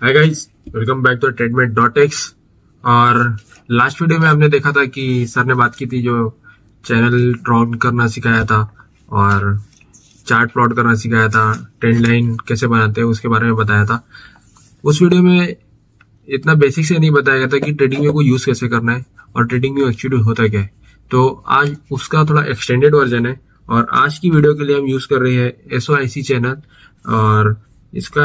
Hi guys, welcome back to ट्रेडमेट.एक्स। और last video में हमने देखा था कि सर ने बात की थी जो चैनल ड्रॉ करना सिखाया था और चार्ट प्लॉट करना सिखाया था, ट्रेंड लाइन कैसे बनाते हैं उसके बारे में बताया था। उस वीडियो में इतना बेसिक से नहीं बताया गया था कि ट्रेडिंग व्यू को यूज़ कैसे करना है और ट्रेडिंग व्यू एक्चुअली होता क्या है। तो आज उसका थोड़ा एक्सटेंडेड वर्जन है और आज की वीडियो के लिए हम यूज़ कर रहे हैं SOIC चैनल। और इसका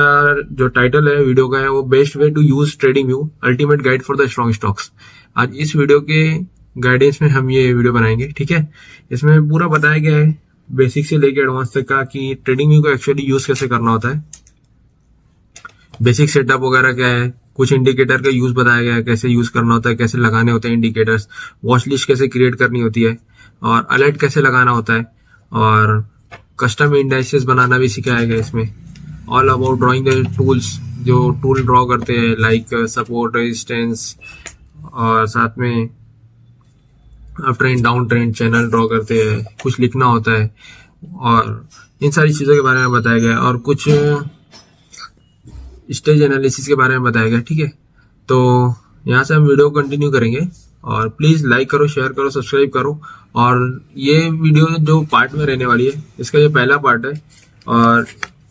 जो टाइटल है वीडियो का है वो best way to use trading view, ultimate guide for the strong stocks. आज इस वीडियो के गाइडेंस में हम ये वीडियो बनाएंगे, ठीक है। इसमें पूरा बताया गया है बेसिक से लेके एडवांस तक का कि ट्रेडिंग व्यू को एक्चुअली यूज कैसे करना होता है, बेसिक सेटअप वगैरह क्या है, कुछ इंडिकेटर का यूज बताया गया है, कैसे यूज करना होता है, कैसे लगाने होते हैं इंडिकेटर्स, वॉच लिस्ट कैसे क्रिएट करनी होती है और अलर्ट कैसे लगाना होता है, और कस्टम इंडाइसेस बनाना भी सिखाया गया इसमें। All about drawing the tools, जो टूल ड्रॉ करते हैं लाइक सपोर्ट, रेजिस्टेंस, और साथ में up trend, down trend, channel draw करते हैं, कुछ लिखना होता है और इन सारी चीज़ों के बारे में बताया गया और कुछ स्टेज एनालिसिस के बारे में बताया गया, ठीक है। तो यहाँ से हम वीडियो कंटिन्यू करेंगे और प्लीज़ लाइक करो, शेयर करो, सब्सक्राइब करो। और ये वीडियो जो पार्ट में रहने वाली है, इसका ये पहला पार्ट है और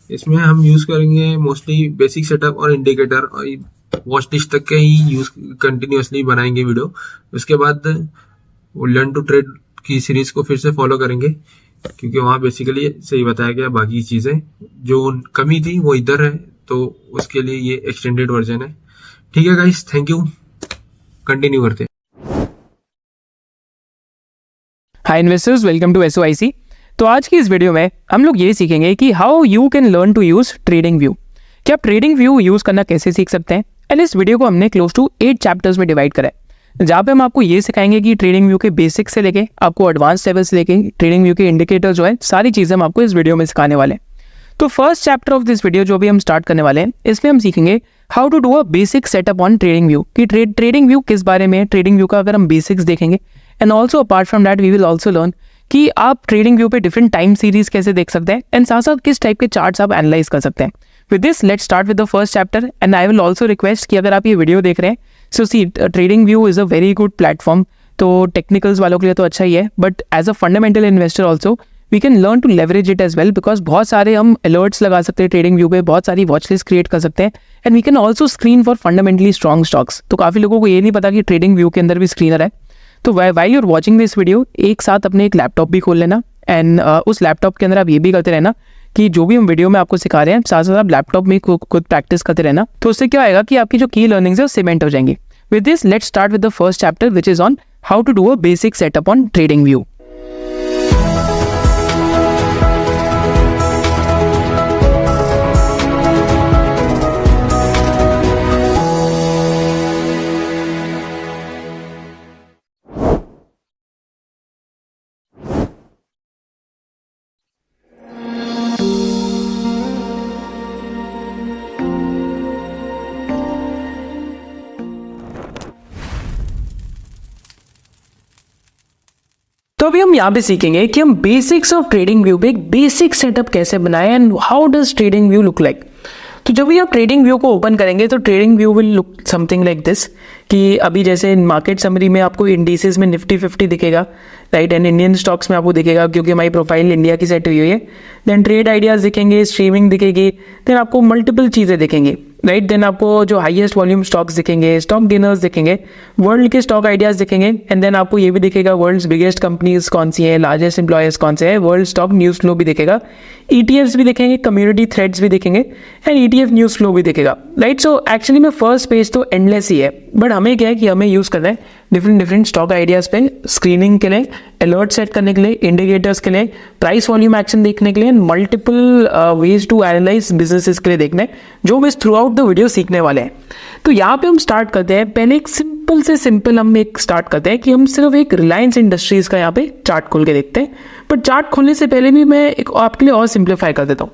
इसमें हम यूज़ करेंगे मोस्टली बेसिक सेटअप और इंडिकेटर और वॉच लिस्ट तक के ही यूज़ कंटिन्यूसली बनाएंगे वीडियो। उसके बाद वो लर्न टू ट्रेड की सीरीज़ को फिर से फॉलो करेंगे क्योंकि वहाँ बेसिकली सही बताया गया, बाकी चीज़ें जो कमी थी वो इधर है, तो उसके लिए ये एक्सटेंडेड वर्जन है, ठीक है गाइस। थैंक यू, कंटिन्यू करते हैं। Hi investors, welcome to SOIC। तो आज की इस वीडियो में हम लोग ये सीखेंगे कि how you can learn to use trading view, कि आप ट्रेडिंग व्यू यूज करना कैसे सीख सकते हैं। एंड इस वीडियो को हमने क्लोज टू 8 चैप्टर्स में डिवाइड करा है, जहाँ पे हम आपको ये सिखाएंगे कि ट्रेडिंग व्यू के बेसिक से लेके आपको एडवांस लेवल से लेके ट्रेडिंग व्यू के इंडिकेटर जो है, सारी चीज़ें हम आपको इस वीडियो में सिखाने वाले हैं। तो first chapter of this video जो भी हम स्टार्ट करने वाले हैं, इसमें हम सीखेंगे how to do a basic setup on trading view, कि ट्रेडिंग व्यू किस बारे में है, ट्रेडिंग व्यू का अगर हम बेसिक्स देखेंगे। And also apart from that we will also learn कि आप ट्रेडिंग व्यू पे डिफरेंट टाइम सीरीज कैसे देख सकते हैं एंड साथ साथ किस टाइप के चार्ट्स आप एनालाइज कर सकते हैं। With this let's start with the first chapter and I will also request कि अगर आप ये वीडियो देख रहे हैं, so see TradingView is a very good platform. तो टेक्निकल्स वालों के लिए तो अच्छा ही है, but as a fundamental investor also we can learn to leverage it as well, because बहुत सारे हम अलर्ट्स लगा सकते हैं ट्रेडिंग व्यू पे, बहुत सारी वॉच लिस्ट क्रिएट कर सकते हैं and we can also screen for fundamentally strong stocks. तो काफ़ी लोगों को ये नहीं पता कि ट्रेडिंग व्यू के अंदर भी स्क्रीनर है। तो while you're watching this video, एक साथ अपने एक लैपटॉप भी खोल लेना एंड उस लैपटॉप के अंदर आप ये भी करते रहना कि जो भी हम वीडियो में आपको सिखा रहे हैं, साथ साथ आप लैपटॉप में खुद प्रैक्टिस करते रहना। तो उससे क्या आएगा कि आपकी जो की लर्निंग्स है वो सीमेंट हो जाएंगी। With this let's start with the first chapter which is on how to do a basic setup on trading view. तो अभी हम यहाँ पे सीखेंगे कि हम बेसिक्स ऑफ ट्रेडिंग व्यू पे एक बेसिक सेटअप कैसे बनाएं and how does trading view look like. तो जब भी आप ट्रेडिंग व्यू को ओपन करेंगे तो trading view will look something like this, कि अभी जैसे मार्केट समरी में आपको इंडिसेस में निफ्टी 50 दिखेगा, राइट, एंड इंडियन स्टॉक्स में आपको दिखेगा क्योंकि हमारी प्रोफाइल इंडिया की सेट हुई है। देन ट्रेड आइडियाज दिखेंगे, स्ट्रीमिंग दिखेगी, देन आपको मल्टीपल चीज़ें दिखेंगे, राइट। देन आपको जो हाईएस्ट वॉल्यूम स्टॉक्स दिखेंगे, स्टॉक गेनर्स दिखेंगे, वर्ल्ड के स्टॉक आइडियाज दिखेंगे, एंड देन आपको ये भी दिखेगा वर्ल्ड्स बिगेस्ट कंपनीज कौन सी है, लार्जेस्ट एम्प्लॉयर्स कौन से है, वर्ल्ड स्टॉक न्यूज़ फ्लो भी दिखेगा, ETFs भी दिखेंगे, कम्युनिटी थ्रेड्स भी दिखेंगे एंड ETF न्यूज़ फ्लो भी दिखेगा, राइट। सो एक्चुअली में फर्स्ट पेज तो एंडलेस ही है, बट हमें क्या है कि हमें यूज़ करना है डिफरेंट स्टॉक आइडियाज़ पे स्क्रीनिंग के लिए, अलर्ट सेट करने के लिए, इंडिकेटर्स के लिए, प्राइस वॉल्यूम एक्शन देखने के लिए, multiple ways to analyse businesses के लिए देखने, जो हम इस थ्रू आउट द वीडियो सीखने वाले हैं। तो यहाँ पे हम स्टार्ट करते हैं, पहले एक सिंपल हम एक स्टार्ट करते हैं कि हम सिर्फ एक रिलायंस इंडस्ट्रीज का यहाँ पे चार्ट खोल के देखते हैं। बट चार्ट खोलने से पहले भी मैं एक आपके लिए और सिंप्लीफाई कर देता हूँ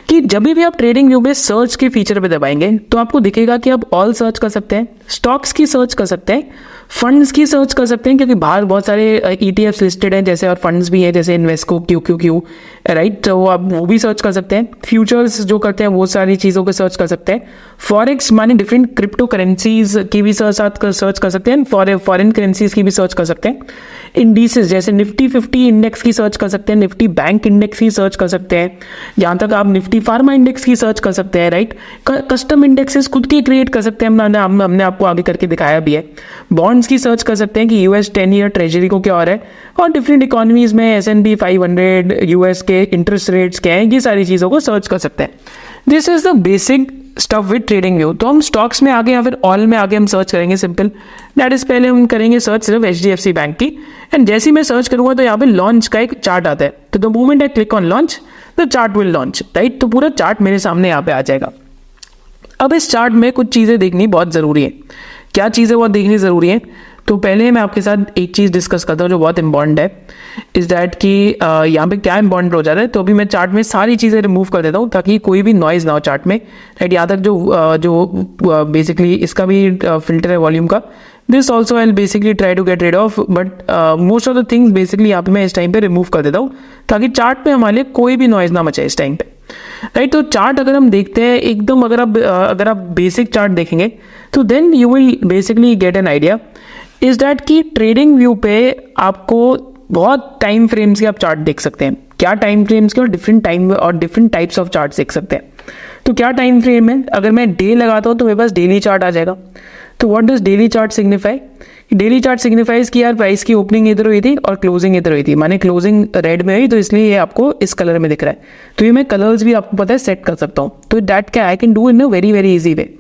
कि जब भी आप ट्रेडिंग व्यू में सर्च के फीचर पे दबाएंगे तो आपको दिखेगा कि आप ऑल सर्च कर सकते हैं, स्टॉक्स की सर्च कर सकते हैं, फंड्स की सर्च कर सकते हैं क्योंकि बाहर बहुत सारे ETFs लिस्टेड हैं जैसे, और फंड्स भी हैं जैसे इन्वेस्को, QQQ, राइट, तो आप वो भी सर्च कर सकते हैं। फ्यूचर्स जो करते हैं वो सारी चीज़ों को सर्च कर सकते हैं। फॉरेक्स माने डिफरेंट क्रिप्टो करेंसीज की भी सर्च कर सकते हैं, फॉरेन करेंसीज की भी सर्च कर सकते हैं। इंडिसेस जैसे निफ्टी 50 इंडेक्स की सर्च कर सकते हैं, निफ्टी बैंक इंडेक्स की सर्च कर सकते हैं, जहाँ तक आप निफ्टी फार्मा इंडेक्स की सर्च कर सकते हैं, राइट। कस्टम इंडेक्सेस खुद की क्रिएट कर सकते हैं, हमने आपको आगे करके दिखाया भी है। बॉन्ड्स की सर्च कर सकते हैं कि US 10 ईयर ट्रेजरी को क्या हो रहा है, और डिफरेंट इकोनॉमीज में S&P 500 US के इंटरेस्ट रेट्स क्या है, ये सारी चीज़ों को सर्च कर सकते हैं। This is the basic stuff with trading view. तो हम स्टॉक्स में आगे या फिर ऑल में आगे हम सर्च करेंगे सिंपल, दैट इज पहले हम करेंगे सर्च सिर्फ HDFC बैंक की, एंड जैसे ही मैं सर्च करूंगा तो यहाँ पे लॉन्च का एक चार्ट आता है, तो the moment I click on launch the chart will launch, right. तो पूरा चार्ट मेरे सामने यहाँ पे आ जाएगा। अब इस चार्ट में कुछ चीज़ें देखनी बहुत ज़रूरी है। क्या चीज़ें बहुत देखनी ज़रूरी है, तो पहले मैं आपके साथ एक चीज़ डिस्कस करता हूँ जो बहुत इंपॉर्टेंट है, इज दैट कि यहाँ पे क्या इंपॉर्टेंट हो जा रहा है। तो अभी मैं चार्ट में सारी चीज़ें रिमूव कर देता हूँ ताकि कोई भी नॉइज़ ना हो चार्ट में, राइट। यहाँ तक जो बेसिकली इसका भी फिल्टर है वॉल्यूम का, this also I basically try to get rid of, but most of the things basically यहाँ पे मैं इस टाइम पे रिमूव कर देता हूँ ताकि चार्ट पे हमारे लिए कोई भी नॉइज़ ना मचे इस टाइम पे, राइट। तो चार्ट अगर हम देखते हैं एकदम, अगर आप बेसिक चार्ट देखेंगे तो then you will basically get an idea is that कि ट्रेडिंग व्यू पे आपको बहुत टाइम फ्रेम्स के आप चार्ट देख सकते हैं। क्या टाइम फ्रेम्स के, और डिफरेंट टाइम और डिफरेंट टाइप्स ऑफ चार्ट देख सकते हैं। तो क्या टाइम फ्रेम है, अगर मैं डे लगाता हूँ तो मेरे पास डेली चार्ट आ जाएगा। तो what does daily chart signify, daily chart signifies कि यार प्राइस की ओपनिंग इधर हुई थी और क्लोजिंग इधर हुई थी, माने क्लोजिंग रेड में हुई तो इसलिए ये आपको इस कलर में दिख रहा है। तो ये मैं कलर्स भी आपको पता है सेट कर सकता हूँ, तो दैट क्या I can do in a very very easy way.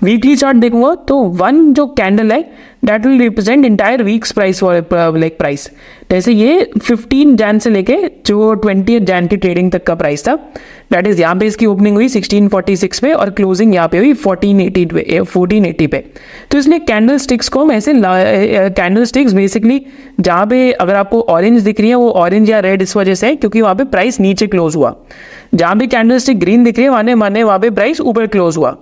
Weekly chart देखूंगा तो वन जो कैंडल है that will represent entire weeks price, like price. जैसे ये 15 जैन से लेके जो 20 जैन की ट्रेडिंग तक का प्राइस था, दैट इज यहाँ पे इसकी ओपनिंग हुई 1646 पे और क्लोजिंग यहाँ पे हुई 1480 पे। तो इसलिए कैंडल स्टिक्स को हम ऐसे, कैंडल स्टिक्स बेसिकली जहाँ पे अगर आपको ऑरेंज दिख रही है वो ऑरेंज या रेड इस वजह से है क्योंकि वहाँ पे प्राइस नीचे क्लोज हुआ, जहाँ भी कैंडल स्टिक ग्रीन दिख रही है माने वहाँ पे प्राइस ऊपर क्लोज हुआ।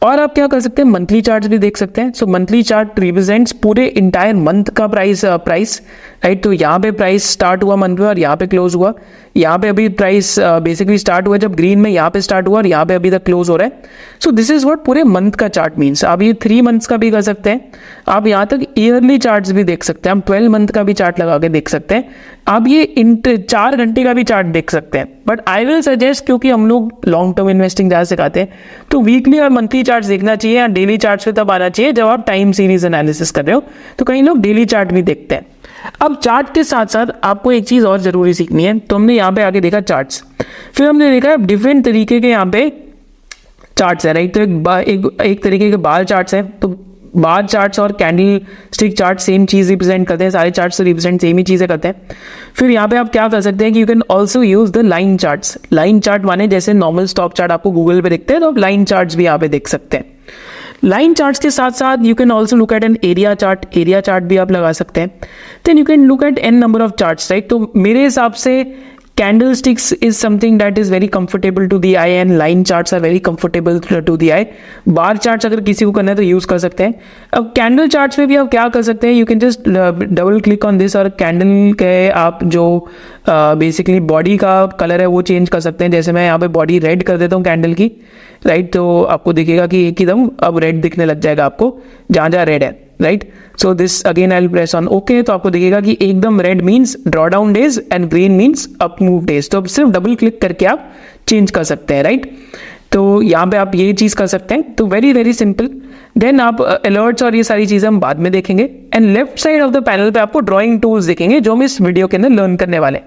और आप क्या कर सकते हैं, मंथली चार्ट भी देख सकते हैं। सो मंथली चार्ट रिप्रेजेंट्स पूरे इंटायर मंथ का प्राइस, राइट। तो यहाँ पे प्राइस स्टार्ट हुआ मंथ में और यहाँ पे क्लोज हुआ, यहाँ पे अभी प्राइस बेसिकली स्टार्ट हुआ जब ग्रीन में, यहाँ पे स्टार्ट हुआ और यहाँ पे अभी तक क्लोज हो रहा है। सो दिस इज व्हाट पूरे मंथ का चार्ट मीन्स। आप ये 3 मंथ्स का भी कर सकते हैं, आप यहाँ तक ईयरली चार्ट्स भी देख सकते हैं, आप 12 मंथ का भी चार्ट लगा के देख सकते हैं, आप ये 4 घंटे का भी चार्ट देख सकते हैं। बट आई विल सजेस्ट, क्योंकि हम लोग लॉन्ग टर्म इन्वेस्टिंग ज़्यादा सिखाते हैं, तो वीकली और मंथली चार्ट्स देखना चाहिए या डेली चार्ट्स पे तब आना चाहिए जब आप टाइम सीरीज एनालिसिस कर रहे हो। तो कई लोग डेली चार्ट भी देखते हैं। अब चार्ट के साथ साथ आपको एक चीज़ और ज़रूरी सीखनी है। तो हमने यहाँ पे आगे देखा चार्ट्स, फिर हमने देखा डिफरेंट तरीके के यहाँ पे चार्ट्स है, राइट। तो एक तरीके के बार चार्ट्स है, तो बार चार्ट्स और कैंडल स्टिक चार्ट सेम चीज़ रिप्रेजेंट करते हैं, सारे चार्ट्स रिप्रेजेंट सेम ही चीज़ें करते हैं। फिर यहाँ पे आप क्या कर सकते हैं कि you can also use the line charts. Line chart माने जैसे नॉर्मल स्टॉक चार्ट आपको गूगल पे दिखते हैं, तो आप लाइन चार्ट्स भी यहाँ पे देख सकते हैं। लाइन चार्ट्स के साथ साथ you can also look at an area chart, area chart भी आप लगा सकते हैं। Then you can look at an number of charts, right. तो मेरे हिसाब से candlesticks is something that is very comfortable to the eye and line charts are very comfortable to the eye. bar charts अगर किसी को करना है तो यूज कर सकते हैं। अब कैंडल चार्ट्स में भी आप क्या कर सकते हैं, you can just double click on this और कैंडल के आप जो बेसिकली बॉडी का कलर है वो चेंज कर सकते हैं। जैसे मैं यहाँ पे बॉडी रेड कर देता हूँ कैंडल की, राइट। तो आपको दिखेगा कि एकदम अब रेड दिखने लग जाएगा आपको जहाँ जहाँ रेड है, right. So this again I will press on okay, तो आपको दिखेगा कि एकदम red means draw down days and green means up move days. तो अब सिर्फ डबल क्लिक करके आप चेंज कर सकते हैं, राइट। तो यहाँ पे आप ये चीज़ कर सकते हैं। तो वेरी वेरी सिंपल। देन आप अलर्ट्स और ये सारी चीज़ें हम बाद में देखेंगे। And left side of the panel पे आपको ड्राइंग टूल्स दिखेंगे जो हम इस वीडियो के अंदर लर्न करने वाले हैं।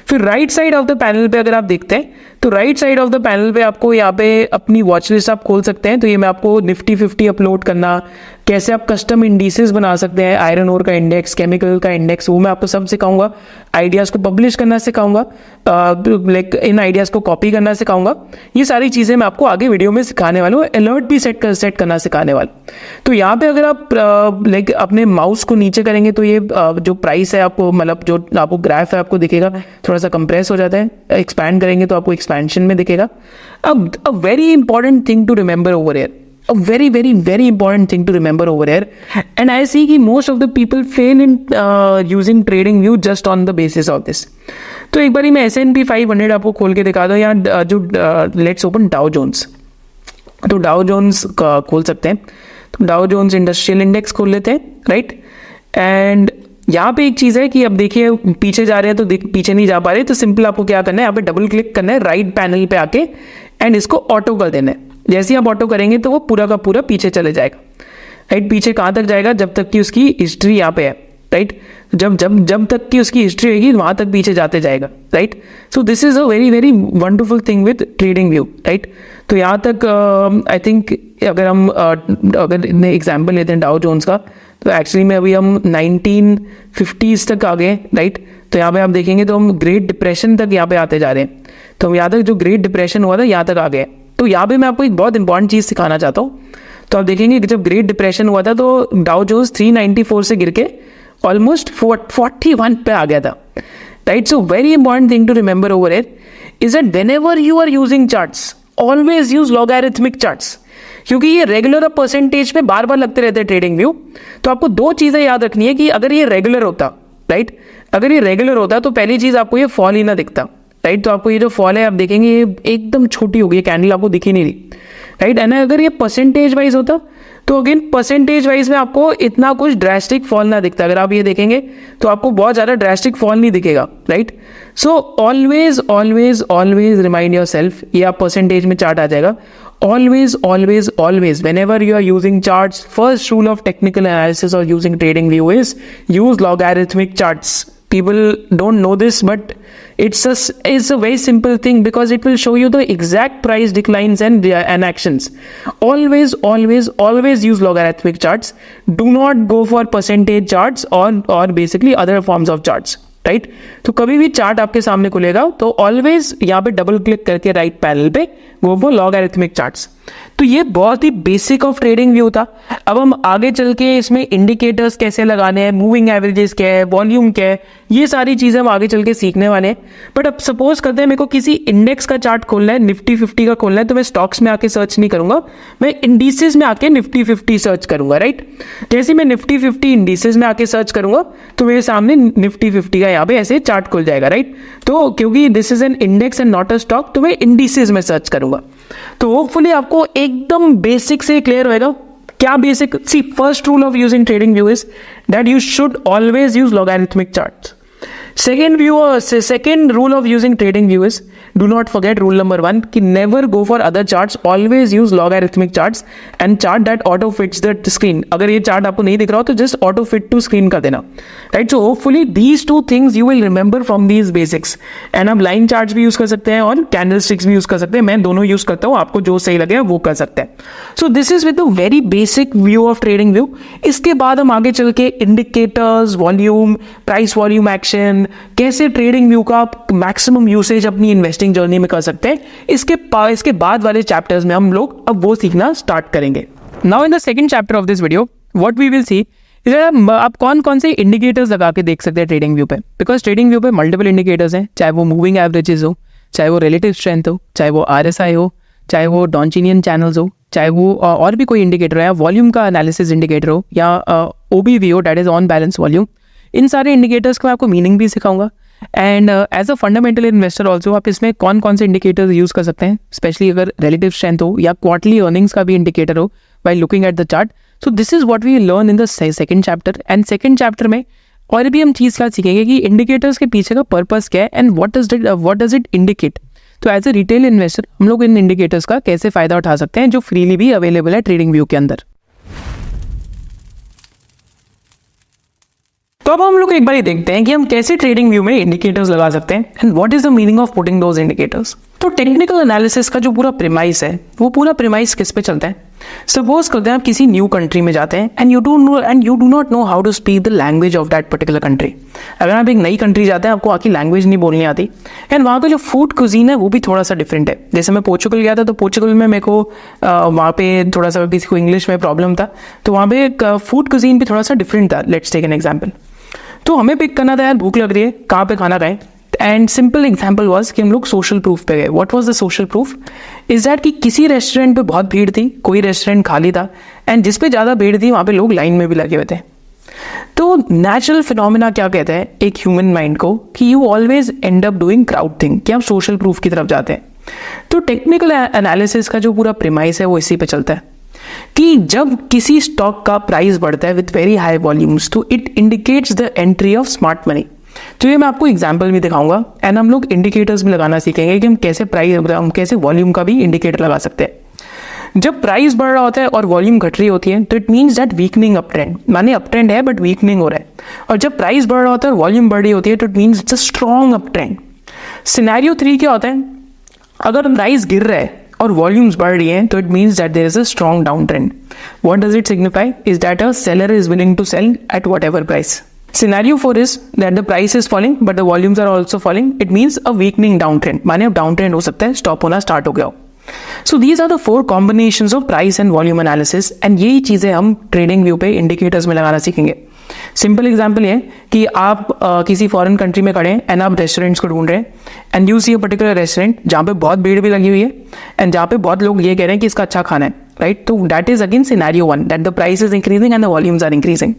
फिर right side of the panel पे अगर आप देखते हैं तो right side of the panel पे आपको यहाँ पे अपनी वॉच लिस्ट आप खोल सकते हैं। तो ये मैं आपको निफ्टी 50 अपलोड करना, कैसे आप कस्टम इंडिसेस बना सकते हैं, आयरन ओर का इंडेक्स, केमिकल का इंडेक्स, वो मैं आपको सब सिखाऊंगा। आइडियाज़ को पब्लिश करना सिखाऊंगा, लाइक इन आइडियाज़ को कॉपी करना सिखाऊंगा। ये सारी चीज़ें मैं आपको आगे वीडियो में सिखाने वाला हूँ। अलर्ट भी सेट करना सिखाने वाला। तो यहाँ पे अगर आप लाइक अपने माउस माउस को नीचे करेंगे तो ये जो प्राइस है आपको, मतलब जो आपको ग्राफ है आपको दिखेगा, थोड़ा सा कंप्रेस हो जाता है। एक्सपैंड करेंगे तो आपको एक्सपेंशन में दिखेगा। अब a very important thing to remember over here, a very important thing to remember over here, and I see कि most of the people fail in using trading view just on the basis of this। तो एक बारी मैं S&P 500 आपको खोल के दिखा दूँ, या जो लेट्स ओपन डाउ जोन्स। तो डाउ जोन्स खोल सकते हैं, तो डाउ जोन्स इंडस्ट्रियल इंडेक्स खोल लेते हैं, राइट। एंड यहाँ पे एक चीज़ है कि अब देखिए पीछे जा रहे हैं तो पीछे नहीं जा पा रहे, तो सिंपल आपको क्या करना है, यहाँ पे डबल क्लिक करना है राइट पैनल पे आके, एंड इसको ऑटो कर देना है। जैसे ही आप ऑटो करेंगे तो वो पूरा का पूरा पीछे चले जाएगा, राइट। पीछे कहाँ तक जाएगा, जब तक कि उसकी हिस्ट्री यहाँ पे है, राइट। जब तक कि उसकी हिस्ट्री होगी वहाँ तक पीछे जाते जाएगा, right. So this is a very wonderful thing with trading view, right. तो यहाँ तक आई थिंक अगर हम अगर एग्जाम्पल लेते हैं डाउ जोन्स का, तो एक्चुअली में अभी हम 1950s तक आ गए, राइट। तो यहाँ पे आप देखेंगे तो हम ग्रेट डिप्रेशन तक यहाँ पे आते जा रहे हैं। तो हम यहाँ तक जो ग्रेट डिप्रेशन हुआ था यहाँ तक आ गए। तो यहाँ पे मैं आपको एक बहुत इंपॉर्टेंट चीज़ सिखाना चाहता हूँ। तो आप देखेंगे कि जब ग्रेट डिप्रेशन हुआ था तो डाउ जोन्स 394 से गिर के ऑलमोस्ट 41 पे आ गया था, right. So very important thing to remember over here is that whenever you are using charts always use logarithmic charts, क्योंकि ये रेगुलर परसेंटेज पे बार बार लगते रहते हैं ट्रेडिंग व्यू। तो आपको दो चीज़ें याद रखनी है कि अगर ये रेगुलर होता, राइट, अगर ये रेगुलर होता तो पहली चीज़ आपको ये फॉल ही ना दिखता, राइट। तो आपको ये जो फॉल है आप देखेंगे ये एकदम छोटी हो गई, कैंडल आपको दिख ही नहीं रही, राइट। एंड अगर ये परसेंटेज वाइज होता तो अगेन परसेंटेज वाइज में आपको इतना कुछ ड्रास्टिक फॉल ना दिखता। अगर आप ये देखेंगे तो आपको बहुत ज़्यादा ड्रास्टिक फॉल नहीं दिखेगा, right. So always always always remind your self, ये आप परसेंटेज में चार्ट आ जाएगा। Always, always, always, whenever you are using charts, first rule of technical analysis or using trading view is use logarithmic charts. People don't know this, but it's a very simple thing because it will show you the exact price declines and actions. Always, always, always use logarithmic charts. Do not go for percentage charts or basically other forms of charts. Right. तो कभी भी chart आपके सामने खुलेगा तो always यहाँ पे double click करके राइट पैनल पे गो फॉर लॉगरिथमिक चार्ट्स। तो ये बहुत ही बेसिक ऑफ ट्रेडिंग व्यू था। अब हम आगे चल के इसमें इंडिकेटर्स कैसे लगाने हैं, मूविंग एवरेजेस क्या है, वॉल्यूम क्या है, ये सारी चीज़ें हम आगे चल के सीखने वाले हैं। बट अब सपोज करते हैं मेरे को किसी इंडेक्स का चार्ट खोलना है, निफ्टी 50 का खोलना है, तो मैं स्टॉक्स में आके सर्च नहीं करूंगा, मैं इंडिसेस में आके निफ्टी 50 सर्च करूंगा, राइट। जैसे मैं निफ्टी 50 इंडिसेस में आके सर्च करूंगा तो मेरे सामने निफ्टी 50 का यहाँ पे ऐसे चार्ट खुल जाएगा, राइट। तो क्योंकि this is an index and not a stock, तो मैं इंडिसेस में सर्च करूंगा। तो होपफुली आपको एकदम बेसिक से क्लियर होएगा। क्या basic? See, first rule of using TradingView is that you should always use logarithmic charts. Second rule of using trading view is do not forget rule number 1 कि never go for other charts, always use logarithmic charts and chart that auto fits the screen। अगर ये chart आपको नहीं दिख रहा हो तो just auto fit to screen कर देना, right। So hopefully these two things you will remember from these basics। and आप line charts भी यूज कर सकते हैं और candlesticks भी यूज कर सकते हैं, मैं दोनों यूज करता हूँ, आपको जो सही लगे वो कर सकते हैं। So this is with a very basic view of trading view। इसके बाद हम आगे चल के indicators, volume, price volume action, कैसे ट्रेडिंग व्यू का मैक्सिमम यूसेज अपनी इन्वेस्टिंग जर्नी में कर सकते हैं, इसके बाद वाले चैप्टर्स में हम लोग अब वो सीखना स्टार्ट करेंगे। Now in the second chapter of this video what we will see is आप कौन कौन से इंडिकेटर्स लगा के देख सकते हैं ट्रेडिंग व्यू पे, बिकॉज ट्रेडिंग व्यू पे मल्टीपल इंडिकेटर्स हैं, चाहे वो मूविंग एवरेजेस हो, चाहे वो रिलेटिव स्ट्रेंथ हो, चाहे वो RSI हो, चाहे वो डॉन्चिनियन चैनल्स हो, चाहे वो और भी कोई इंडिकेटर है, वॉल्यूम का एनालिसिस इंडिकेटर हो, या OBV हो, that is on balance volume. इन सारे इंडिकेटर्स का मैं आपको मीनिंग भी सिखाऊंगा। And as a fundamental investor also आप इसमें कौन कौन से इंडिकेटर्स यूज़ कर सकते हैं, स्पेशली अगर रिलेटिव स्ट्रेंथ हो या क्वार्टरली अर्निंग्स का भी इंडिकेटर हो while looking at the chart. So this is what we learn in the second chapter. And second chapter में और भी हम चीज़ क्या सीखेंगे कि इंडिकेटर्स के पीछे का पर्पस क्या है and what does it indicate. तो एज ए रिटेल इन्वेस्टर हम लोग इन इंडिकेटर्स का कैसे फ़ायदा उठा सकते हैं जो फ्रीली भी अवेलेबल है ट्रेडिंग व्यू के अंदर। तो अब हम लोग एक बार देखते हैं कि हम कैसे ट्रेडिंग व्यू में इंडिकेटर्स लगा सकते हैं and what is the meaning of putting those indicators. तो टेक्निकल एनालिसिस का जो पूरा प्रीमाइस है वो पूरा प्रीमाइस किस पे चलता है, सपोज करते हैं आप किसी न्यू कंट्री में जाते हैं and you do not know how to speak the language of that particular country. अगर आप एक नई कंट्री जाते हैं, आपको आकी लैंग्वेज नहीं बोलनी आती, एंड वहाँ पे जो फूड कुजीन है वो भी थोड़ा सा डिफरेंट है। जैसे मैं पोर्चुगल गया था, तो पोर्चुगल में मेरे को वहाँ पे थोड़ा सा किसी को इंग्लिश में प्रॉब्लम था, तो वहाँ पे फूड कुजीन भी थोड़ा सा डिफरेंट था। Let's take an example. तो हमें पिक करना था यार, भूख लग रही है, कहाँ पे खाना खाएं। एंड सिंपल एग्जाम्पल वॉज कि हम लोग सोशल प्रूफ पे गए। What was the social proof? Is that कि किसी रेस्टोरेंट पे बहुत भीड़ थी, कोई रेस्टोरेंट खाली था, एंड जिस पे ज़्यादा भीड़ थी वहाँ पे लोग लाइन में भी लगे हुए थे। तो नेचुरल फिनोमिना क्या कहते हैं एक ह्यूमन माइंड को, कि you always and up doing crowd thing, कि आप सोशल प्रूफ की तरफ जाते हैं। तो टेक्निकल एनालिसिस का जो पूरा प्रीमाइस है वो इसी पे चलता है कि जब किसी स्टॉक का प्राइस बढ़ता है विथ वेरी हाई वॉल्यूम्स, तो it indicates the entry of smart money. तो ये मैं आपको एग्जांपल भी दिखाऊंगा, एंड हम लोग इंडिकेटर्स भी लगाना सीखेंगे कि हम कैसे वॉल्यूम का भी इंडिकेटर लगा सकते हैं। जब प्राइस बढ़ रहा होता है और वॉल्यूम घट रही होती है, तो it means that weakening up trend, माने अप ट्रेंड है बट वीकनिंग हो रहा है। और जब प्राइस बढ़ रहा होता है और वॉल्यूम बढ़ रही होती है, तो it means it's a strong up trend. Scenario 3 क्या होता है? अगर प्राइस गिर रहा है और वॉल्यूम्स बढ़ रही हैं, तो it means that there is a strong down trend. What does it signify? Is that a seller is willing to sell at whatever price. Scenario 4 is that the price is falling but the volumes are also falling. It means a weakening downtrend. माने अब downtrend हो सकता है, stop होना start हो गया हो। So these are the 4 combinations of price and volume analysis, and यही चीज़ें हम ट्रेडिंग व्यू पे इंडिकेटर्स में लगाना सीखेंगे। सिंपल एग्जाम्पल ये कि आप किसी फॉरेन कंट्री में खड़े हैं एंड आप रेस्टोरेंट्स को ढूंढ रहे हैं, and you see a particular restaurant जहाँ पे बहुत भीड़ भी लगी हुई है एंड जहाँ पे बहुत लोग ये कह रहे हैं कि इसका अच्छा खाना है, राइट? तो that is again scenario 1, that the price is increasing and the volumes are increasing.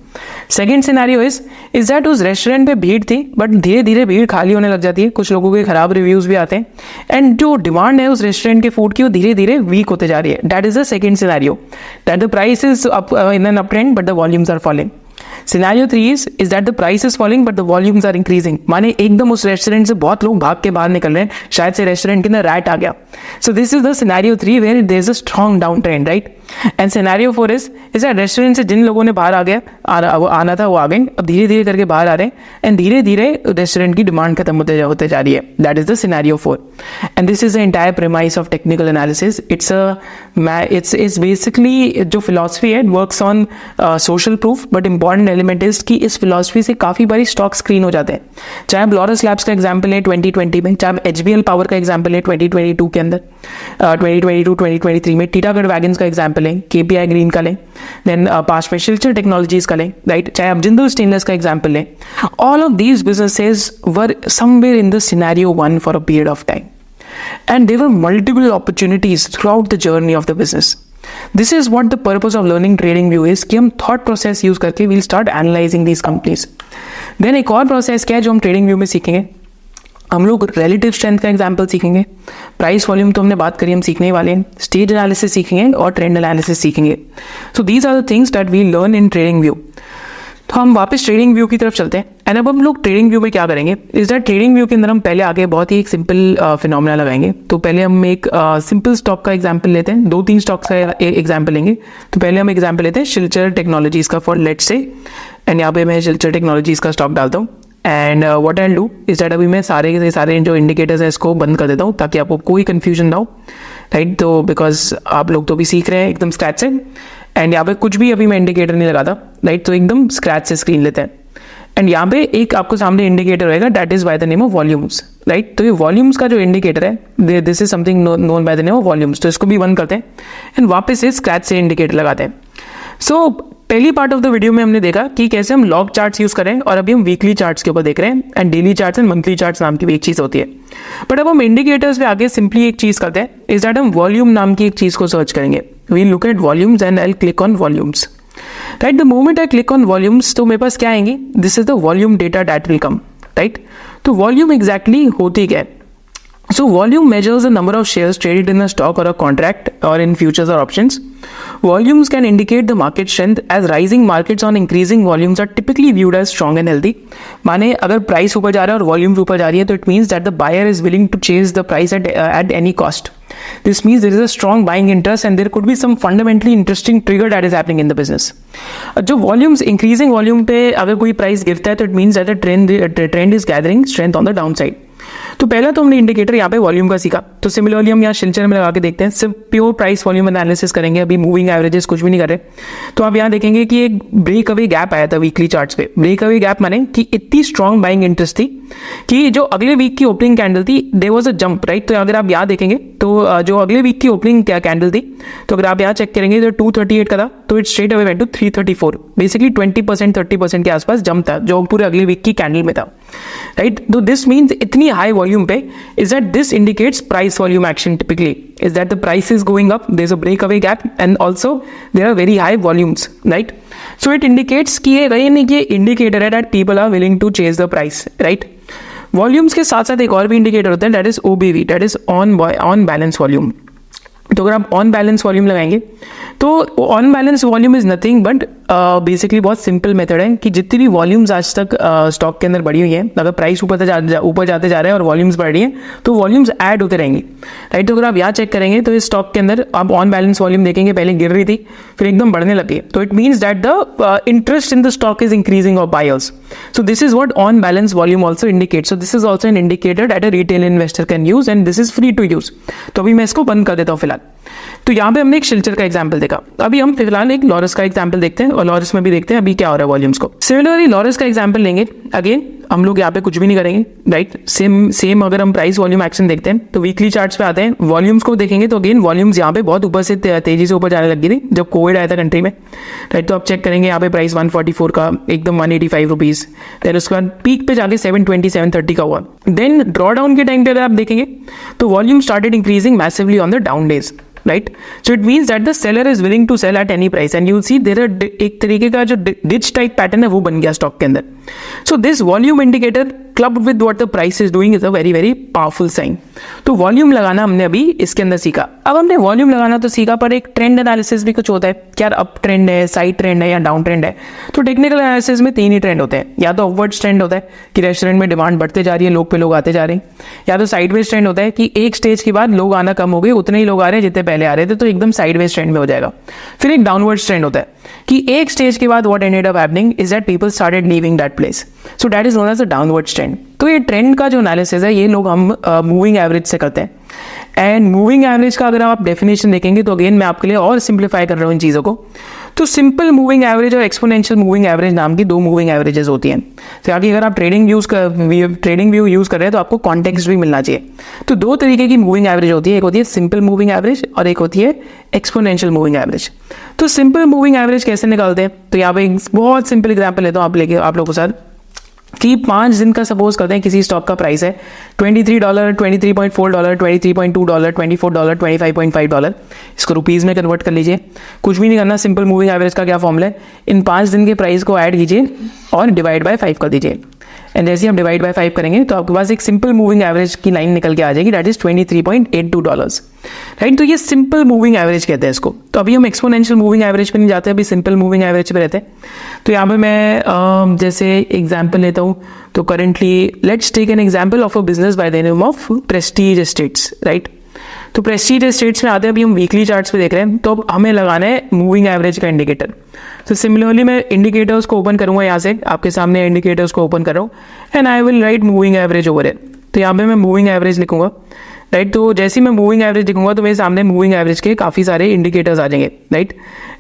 Second scenario is that उस रेस्टोरेंट पे भीड़ थी बट धीरे धीरे भीड़ खाली होने लग जाती है, कुछ लोगों के खराब रिव्यूज भी आते हैं, एंड जो डिमांड है उस रेस्टोरेंट के फूड की वो धीरे धीरे वीक होते जा रही है। That is the second scenario, that the price is up in an up trend but the volumes are falling. Scenario 3 is that the price is falling but the volumes are increasing, माने एकदम उस restaurant से बहुत लोग भाग के बाहर निकल रहे हैं, शायद से रेस्टोरेंट के अंदर रैट आ गया। So this is the scenario 3 where there is a strong downtrend, right? And scenario 4 is that restaurant से जिन लोगों ने बाहर आना था वो आ गए, अब धीरे धीरे करके बाहर आ रहे हैं एंड धीरे धीरे रेस्टोरेंट की डिमांड खत्म होते जा रही है। That is the scenario 4 and this is the entire premise of technical analysis. It's basically जो फिलॉसफी है, it works on social proof, but important element is कि इस फिलॉसफी से काफ़ी बारी स्टॉक स्क्रीन हो जाते हैं। चाहे आप लॉरस लैब्स का एग्जाम्पल है 2020 में, चाहे आप HBL पावर का एग्जाम्पल है 2022 के अंदर, 2022-2023 में टीटागढ़ वैगन्स का एग्जाम्पल है, KPI ग्रीन का लें, देन पास्ट में शिल्चर टेक्नोलॉजीज का लें, राइट? चाहे आप जिंदल स्टेनलेस का एग्जाम्पल लें, all of these businesses were somewhere in the scenario 1 for a period of time, and there were multiple opportunities throughout the journey of the business. This is what the purpose of learning trading view is, कि हम thought process use करके we'll start analyzing these companies. Then एक और process क्या है जो हम trading view में सीखेंगे? हम लोग relative strength का एग्जाम्पल सीखेंगे, प्राइस वॉल्यूम तो हमने बात करी, हम सीखने वाले हैं, स्टेज एनालिसिस सीखेंगे और ट्रेंड एनालिसिस सीखेंगे। So these are the things that we learn in trading view. तो हम वापस ट्रेडिंग व्यू की तरफ चलते हैं, एंड अब हम लोग ट्रेडिंग व्यू में क्या करेंगे इज दैट ट्रेडिंग व्यू के अंदर हम पहले आगे बहुत ही एक सिंपल फिनोमेना लगाएंगे। तो पहले हम एक सिंपल स्टॉक का एग्जांपल लेते हैं, 2-3 स्टॉक्स का एग्जांपल लेंगे। तो पहले हम एग्जांपल लेते हैं शिल्चर टेक्नोलॉजीज का फॉर लेट्स से, एंड यहाँ पे मैं शिल्चर टेक्नोलॉजीज का स्टॉक डालता हूँ, and what I do is that अभी मैं सारे जो इंडिकेटर्स हैं इसको बंद कर देता हूँ ताकि आपको कोई कन्फ्यूजन ना हो, राइट? तो बिकॉज आप लोग तो भी सीख रहे हैं एकदम स्क्रैच से, एंड यहाँ पे कुछ भी अभी मैं इंडिकेटर नहीं लगाता, राइट? तो एकदम स्क्रैच से स्क्रीन लेते हैं, एंड यहाँ पे एक आपको सामने इंडिकेटर रहेगा, that is by the name of volumes, right? तो ये वॉल्यूम्स का जो इंडिकेटर है, this is something known by the name of volumes. तो इसको भी बंद करते हैं एंड वापस से स्क्रैच से इंडिकेटर लगाते हैं। सो पहली पार्ट ऑफ द वीडियो में हमने देखा कि कैसे हम लॉग चार्ट्स यूज करें, और अभी हम वीकली चार्ट्स के ऊपर देख रहे हैं, and daily charts and monthly charts नाम की भी एक चीज होती है। बट अब हम इंडिकेटर्स पे आगे सिंपली एक चीज करते हैं, इज दैट हम वॉल्यूम नाम की एक चीज को सर्च करेंगे। We look at volumes and I click on volumes, right? The moment I click on volumes तो मेरे पास क्या आएंगी, this is the volume data that will come, right? तो वॉल्यूम एग्जैक्टली होती क्या है? So volume measures the number of shares traded in a stock or a contract or in futures or options. Volumes can indicate the market strength, as rising markets on increasing volumes are typically viewed as strong and healthy. माने अगर price ऊपर जा रहा है और volume ऊपर जा रही है तो it means that the buyer is willing to chase the price at any cost. This means there is a strong buying interest and there could be some fundamentally interesting trigger that is happening in the business. जो volumes increasing volume पे अगर कोई price गिरता है तो it means that the trend is gathering strength on the downside. तो पहला तो हमने इंडिकेटर यहाँ पे वॉल्यूम का सीखा, तो सिमिलरली हम यहाँ शिल्चर में लगा के देखते हैं, सिर्फ प्योर प्राइस वॉल्यूम एनालिसिस करेंगे, अभी मूविंग एवरेजेस कुछ भी नहीं कर रहे। तो आप यहाँ देखेंगे कि एक ब्रेक अवे गैप आया था वीकली चार्ट्स पे। ब्रेक अवे गैप माने कि इतनी स्ट्रॉन्ग बाइंग इंटरेस्ट थी कि जो अगले वीक की ओपनिंग कैंडल थी there was a jump, right. तो अगर आप यहाँ देखेंगे तो जो अगले वीक की ओपनिंग कैंडल थी, तो अगर आप यहाँ चेक करेंगे तो 238 का था, तो it straight away went to 334, basically 20% 30% के आसपास जंप था जो पूरे अगले वीक की कैंडल में था, राइट। तो दिस मीन्स इतनी हाई वॉल्यूम पे is that this indicates price volume action typically is that the price is going up, there's a breakaway gap and also there are very high volumes, right? So it indicates कि ये नहीं कि indicator है that people are willing to chase the price, right? Volumes के साथ साथ एक और भी इंडिकेटर होता है, that is OBV, that is on balance volume। तो अगर आप ऑन बैलेंस वॉल्यूम लगाएंगे तो on balance volume is nothing but basically बहुत सिंपल मेथड है कि जितनी भी वॉल्यूम्स आज तक स्टॉक के अंदर बढ़ी हुई हैं, अगर प्राइस ऊपर जाते जा रहे हैं और वॉल्यूम्स बढ़ रही हैं तो वॉल्यूम्स ऐड होते रहेंगे, राइट। तो अगर आप यहाँ चेक करेंगे तो इस स्टॉक के अंदर आप ऑन बैलेंस वॉल्यूम देखेंगे, पहले गिर रही थी फिर एकदम बढ़ने लगी, तो it means that the interest in the stock is increasing of buyers. So this is what on balance volume also indicate. So this is also an indicator that a retail investor can use and this is free to use. तो अभी मैं इसको बंद कर देता हूँ फिलहाल। तो यहाँ पे हमने एक शिल्चर का एग्जांपल देखा, अभी हम फिलहाल एक लॉरस का एग्जांपल देखते हैं और लॉरस में भी देखते हैं अभी क्या हो रहा है वॉल्यूम्स को। सिमिलरली लॉरस का एग्जांपल लेंगे, अगेन हम लोग यहाँ पे कुछ भी नहीं करेंगे, राइट। सेम अगर हम प्राइस वॉल्यूम एक्शन देखते हैं तो वीकली चार्ट्स पे आते हैं, वॉल्यूम्स को देखेंगे तो अगेन वॉल्यूम्स यहाँ पे बहुत ऊपर से तेजी से ऊपर जाने लगी थी जब कोविड आया था कंट्री में, राइट। तो आप चेक करेंगे यहाँ पे प्राइस 144 का एकदम 185 रुपीज, देन उसके बाद पीक पे जाके 720 730 का हुआ। देन ड्रॉ डाउन के टाइम पे अगर आप देखेंगे तो volume started increasing massively on the down days, right? So it means that the seller is willing to sell at any price and you'll see there are एक तरीके का जो ditch type pattern है वो बन गया स्टॉक के अंदर। So this volume indicator clubbed with what the price is doing is a very very powerful sign। तो वॉल्यूम लगाना हमने अभी इसके अंदर सीखा। अब हमने वॉल्यूम लगाना तो सीखा, पर एक ट्रेंड एनालिसिस भी कुछ होता है, क्या अप ट्रेंड है, साइड ट्रेंड है या डाउन ट्रेंड है। तो टेक्निकल एनालिसिस में 3 ही ट्रेंड होते हैं, या तो अपवर्ड ट्रेंड होता है कि रेस्टोरेंट में डिमांड बढ़ते जा रही है, लोग पे लोग आते जा रहे हैं, या तो साइडवेज ट्रेंड होता है कि एक स्टेज के बाद लोग आना कम हो गए, उतने ही लोग आ रहे हैं जितने पहले आ रहे थे, तो एकदम साइडवेज ट्रेंड में हो जाएगा। फिर एक डाउनवर्ड ट्रेंड होता है कि एक स्टेज के बाद what ended up happening is that people started leaving that place, so that is known as the downward trend. तो ये ट्रेंड का जो एनालिसिस है ये लोग हम मूविंग एवरेज से करते हैं। एंड मूविंग एवरेज का अगर आप डेफिनेशन देखेंगे तो अगेन मैं आपके लिए और सिंप्लीफाई कर रहा हूँ इन चीज़ों को। तो सिंपल मूविंग एवरेज और एक्सपोनेंशियल मूविंग एवरेज नाम की 2 मूविंग एवरेजेस होती हैं। तो आगे अगर आप ट्रेडिंग व्यू यूज़ कर रहे हैं तो आपको कॉन्टेक्स्ट भी मिलना चाहिए। तो 2 तरीके की मूविंग एवरेज होती है, एक होती है सिंपल मूविंग एवरेज और एक होती है एक्सपोनेंशियल मूविंग एवरेज। तो सिंपल मूविंग एवरेज कैसे निकालते हैं, तो यहाँ पे एक बहुत सिंपल एग्जाम्पल लेता हूँ आप लोगों के साथ कि 5 दिन का सपोज करते हैं किसी स्टॉक का प्राइस है $23, $23.4, $23.2, $24, $25.5। इसको रुपीज़ में कन्वर्ट कर लीजिए, कुछ भी नहीं करना। सिंपल मूविंग एवरेज का क्या फॉर्मूला है, इन 5 दिन के प्राइस को ऐड कीजिए और डिवाइड बाय 5 कर दीजिए। एंड जैसे ही आप डिवाइड बाय 5 करेंगे तो आपके पास एक सिंपल मूविंग एवरेज की लाइन निकल के आ जाएगी, दैट इज $23.82, राइट। तो ये सिंपल मूविंग एवरेज कहते हैं इसको। तो अभी हम एक्सपोनेंशियल मूविंग एवरेज पे नहीं जाते, अभी सिंपल मूविंग एवरेज पे रहते हैं। तो यहाँ पे मैं जैसे एग्जाम्पल लेता हूँ, तो currently let's take an example of a business by the name of Prestige Estates, right. तो प्रेस्टीज एस्टेट्स में आते हैं, अभी हम वीकली चार्ट्स पे देख रहे हैं, तो अब हमें लगाना है मूविंग एवरेज का इंडिकेटर। तो सिमिलरली मैं इंडिकेटर्स को ओपन करूंगा, यहाँ से आपके सामने इंडिकेटर्स को ओपन कर रहा हूँ and I will write moving average over it. तो यहाँ पे मैं मूविंग एवरेज लिखूंगा, राइट। तो जैसे ही मैं मूविंग एवरेज लिखूंगा तो मेरे सामने मूविंग एवरेज के काफ़ी सारे इंडिकेटर्स आ जाएंगे, right.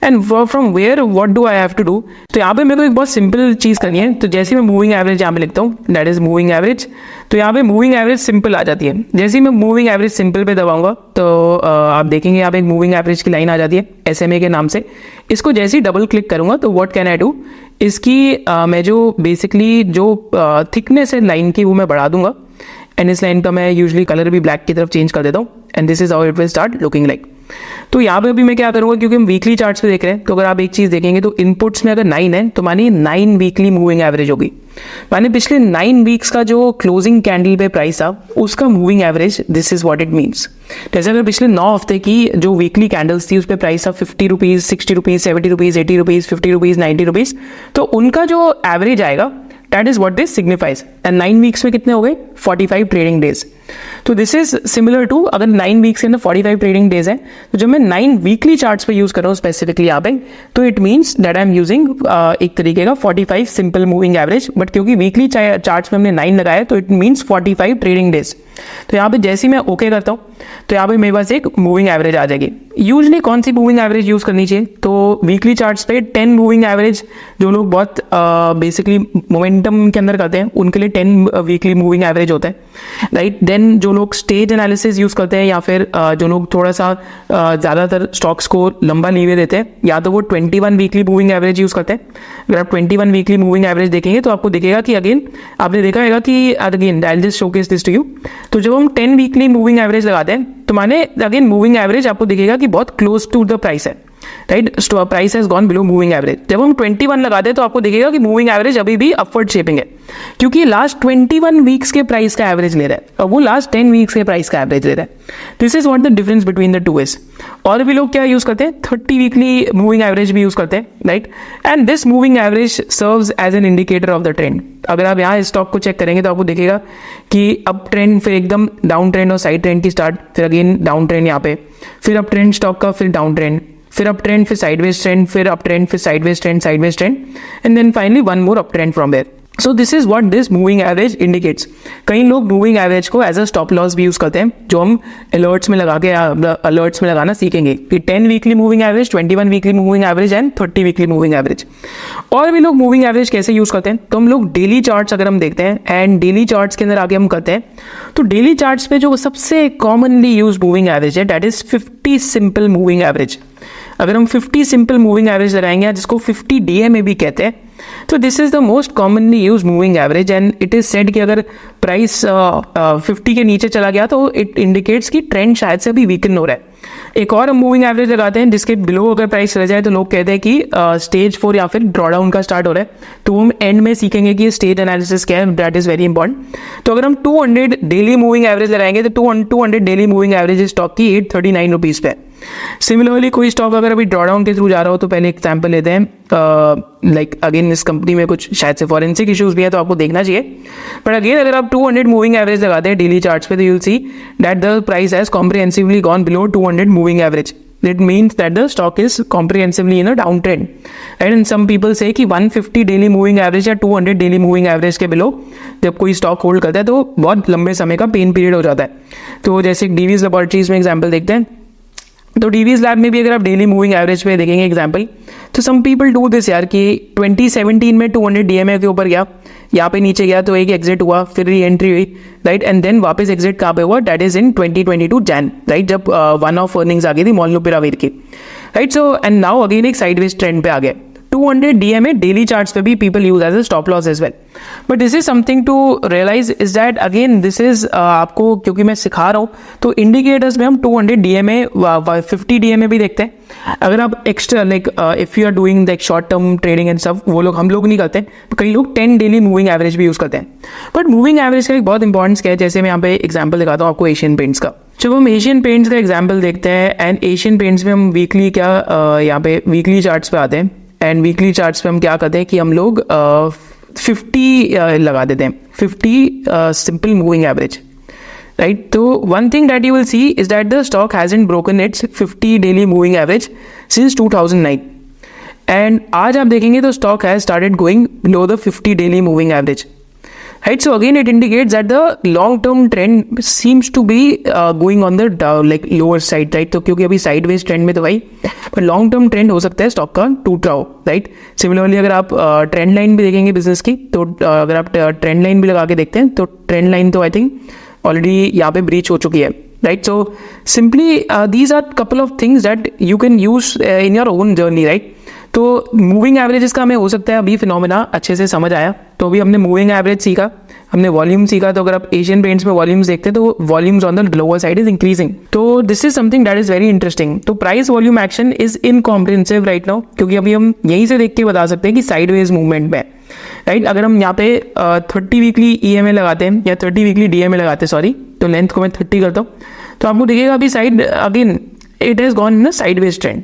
And from where what do I have to do, तो यहाँ पे मेरे को एक बहुत सिंपल चीज़ करनी है। तो जैसे ही मैं मूविंग एवरेज यहाँ पे लिखता हूँ, दैट इज मूविंग एवरेज, तो यहाँ पे मूविंग एवरेज सिंपल आ जाती है। जैसे ही मैं मूविंग एवरेज सिंपल पे दबाऊंगा तो आप देखेंगे यहाँ पे एक मूविंग एवरेज की लाइन आ जाती है SMA के नाम से। इसको जैसे ही डबल क्लिक करूंगा तो व्हाट कैन आई डू, इसकी मैं जो बेसिकली जो थिकनेस है लाइन की वो मैं बढ़ा दूंगा एंड इस लाइन का मैं यूजुअली कलर भी ब्लैक की तरफ चेंज कर देता हूँ and this is how it will start looking like. तो यहाँ पे अभी मैं क्या करूँगा, क्योंकि हम वीकली चार्ट्स पे देख रहे हैं, तो अगर आप एक चीज़ देखेंगे तो इनपुट्स में अगर 9 है तो मानिए 9 वीकली मूविंग एवरेज होगी, मानिए पिछले 9 वीक्स का जो क्लोजिंग कैंडल पे प्राइस था उसका moving average, this is what it means. जैसे अगर पिछले 9 हफ्ते की जो वीकली कैंडल्स थी उस पर प्राइस था 50 rupees, 60 rupees, 70 rupees, 80 rupees, 50 rupees, 90 rupees, तो उनका जो एवरेज आएगा that is what this signifies. And 9 weeks में कितने हो गए, 45 ट्रेडिंग डेज। तो दिस इज सिमिलर टू, अगर 9 वीक्स के अंदर 45 ट्रेडिंग डेज है, तो जब मैं 9 वीकली चार्ट्स पे यूज कर रहा हूँ स्पेसिफिकली यहाँ पे, तो it means that I am using एक तरीके का 45 सिंपल मूविंग एवरेज, बट क्योंकि वीकली चार्ट्स में हमने 9 लगाया तो इट मीन्स 45 ट्रेडिंग डेज। तो यहाँ पे जैसे ही मैं ओके करता हूँ तो यहाँ पे मेरे पास एक मूविंग एवरेज आ जाएगी। यूजली कौन सी मूविंग एवरेज यूज़ करनी चाहिए, तो वीकली चार्ट्स पे 10 मूविंग एवरेज जो लोग बहुत बेसिकली मोमेंटम के अंदर करते हैं उनके लिए 10 वीकली मूविंग एवरेज होता है, राइट। देन जो लोग स्टेज एनालिसिस यूज़ करते हैं या फिर जो लोग थोड़ा सा ज़्यादातर स्टॉक्स को लंबा लीवे देते हैं या तो वो 21 वीकली मूविंग एवरेज यूज़ करते हैं। अगर आप 21 वीकली मूविंग एवरेज देखेंगे तो आपको दिखेगा कि अगेन आपने देखा होगा कि again I will just showcase this to you. तो जब हम 10 वीकली मूविंग एवरेज लगाते हैं तो माने अगेन मूविंग एवरेज आपको दिखेगा कि बहुत क्लोज टू द प्राइस है, right. Price has gone below moving average. जब हम 21 लगाते हैं तो आपको दिखेगा कि मूविंग एवरेज अभी भी अपवर्ड शेपिंग है, क्योंकि लास्ट 21 वीक्स के प्राइस का एवरेज ले रहा है और वो लास्ट 10 वीक्स के प्राइस का एवरेज ले रहा है। This is what the difference between the two is. और भी लोग क्या यूज करते हैं, 30 वीकली मूविंग एवरेज भी यूज करते हैं, right. And this moving average serves as an indicator of the trend. अगर आप यहाँ स्टॉक को चेक करेंगे तो आपको दिखेगा कि अप ट्रेंड, फिर एकदम डाउन ट्रेंड और साइड ट्रेंड की स्टार्ट, फिर अगेन डाउन ट्रेंड यहाँ पे, फिर अप ट्रेंड स्टॉक का, फिर डाउन ट्रेंड, फिर अप ट्रेंड, फिर साइडवेज ट्रेंड, फिर अप ट्रेंड, फिर sideways trend, and then finally one more up trend from there. So this is what this moving average indicates. कई लोग मूविंग एवरेज को as a stop loss भी use करते हैं, जो हम अलर्ट्स में लगा के अलर्ट्स में लगाना सीखेंगे कि 10 weekly moving average, 21 weekly moving average and 30 weekly moving average. और भी लोग मूविंग एवरेज कैसे यूज करते हैं, तो हम लोग डेली चार्ट्स अगर हम देखते हैं एंड डेली चार्ट्स के अंदर आगे हम करते हैं तो डेली चार्ट्स पे जो सबसे कॉमनली यूज मूविंग एवरेज है that is 50 simple moving average. अगर हम 50 सिंपल मूविंग एवरेज लगाएंगे जिसको 50 DMA भी कहते हैं, तो this is the most commonly use moving average and it is said कि अगर प्राइस 50 के नीचे चला गया तो इट इंडिकेट्स कि ट्रेंड शायद से अभी वीकन हो रहा है। एक और हम मूविंग एवरेज लगाते हैं जिसके बिलो अगर प्राइस चला जाए तो लोग कहते हैं कि स्टेज 4 या फिर ड्रॉडाउन का स्टार्ट हो रहा है। तो हम एंड में सीखेंगे कि स्टेज एनालिसिस क्या है, दैट इज वेरी इंपॉर्टेंट। तो अगर हम 200 डेली मूविंग एवरेज लगाएंगे तो 200 डेली मूविंग एवरेज स्टॉक की 839 रुपीज़ पे। सिमिलरली कोई स्टॉक अगर अभी ड्रॉडाउन के थ्रू जा रहा हो तो पहले एग्जाम्पल लेते हैं, लाइक अगेन इस कंपनी में कुछ शायद से फॉरेंसिक इश्यूज भी है तो आपको देखना चाहिए। बट अगेन अगर आप 200 मूविंग एवरेज लगाते हैं डेली चार्ट्स पे तो you will see that the price has comprehensively gone below 200 moving average. It means that the stock is comprehensively in a downtrend. And some people say कि 150 daily moving average या 200 daily moving average के below जब कोई stock hold करता है तो बहुत लंबे समय का पेन पीरियड हो जाता है। तो जैसे डीवीज लेबोरेटरीज में एग्जांपल देखते हैं, तो डीवीज लैब में भी अगर आप डेली मूविंग एवरेज पे देखेंगे एग्जांपल, तो सम पीपल डू दिस यार कि 2017 में 200 DMA के ऊपर गया, यहाँ पे नीचे गया तो एक एग्जिट हुआ, फिर री एंट्री हुई, राइट। एंड देन वापस एग्जिट कहाँ पे हुआ, that is in 2022 Jan, right, जब वन ऑफ अर्निंग्स आ गई थी मोलनुपिरावीर की, राइट। सो एंड नाउ अगेन एक साइडवेज ट्रेंड पे आ गया। 200 DMA डेली चार्ट्स पे भी people use as a stop loss as well. But this is something to realise is that again this is आपको क्योंकि मैं सिखा रहा हूँ तो इंडिकेटर्स में हम 200 DMA 50 DMA भी देखते हैं। अगर आप extra like if you are doing like short term trading and सब, वो लोग हम लोग नहीं करते, कई लोग 10 डेली मूविंग एवरेज भी यूज करते हैं। बट मूविंग एवरेज का एक बहुत इंपॉर्टेंस क्या है, जैसे मैं यहाँ पे एग्जाम्पल दिखाता हूँ आपको एशियन पेंट्स का। जब हम एशियन पेंट्स का एग्जाम्पल देखते हैं एंड एशियन पेंट्स में हम वीकली क्या यहाँ पे वीकली चार्ट्स पे आते हैं एंड वीकली चार्ट्स पे हम क्या करते हैं कि हम लोग 50 लगा देते हैं, 50 सिंपल मूविंग एवरेज, राइट। तो one thing that you will see is that the stock hasn't broken it's 50 daily moving average since 2009 and आज आप देखेंगे तो stock has started going below the 50 daily moving average, right? So again it indicates that the long term trend seems to be going on the like lower side, right? तो क्योंकि अभी sideways trend में तो भाई, पर long term trend हो सकता है स्टॉक का टूट रहा हो, right? Similarly अगर आप ट्रेंड लाइन भी देखेंगे बिजनेस की तो अगर आप ट्रेंड लाइन भी लगा के देखते हैं तो ट्रेंड लाइन तो आई थिंक ऑलरेडी यहाँ पे ब्रीच हो चुकी है, right? So simply these are couple of things that you can use in your own journey, right? तो मूविंग एवरेजेस का हमें हो सकता है अभी फिनोमेना अच्छे से समझ आया। तो अभी हमने मूविंग एवरेज सीखा, हमने वॉल्यूम सीखा। तो अगर आप एशियन पेंट्स में वॉल्यूम्स देखते हैं तो volumes on the lower side is increasing. तो this is something that is very interesting. तो price volume action is incomprehensive right now, क्योंकि अभी हम यहीं से देख के बता सकते हैं कि साइडवेज मूवमेंट में, राइट। अगर हम यहाँ पे 30 वीकली EMA लगाते हैं या 30 वीकली DMA लगाते हैं, सॉरी, तो लेंथ को मैं 30 करता हूँ, तो आपको दिखेगा अभी side again it has gone in a sideways trend.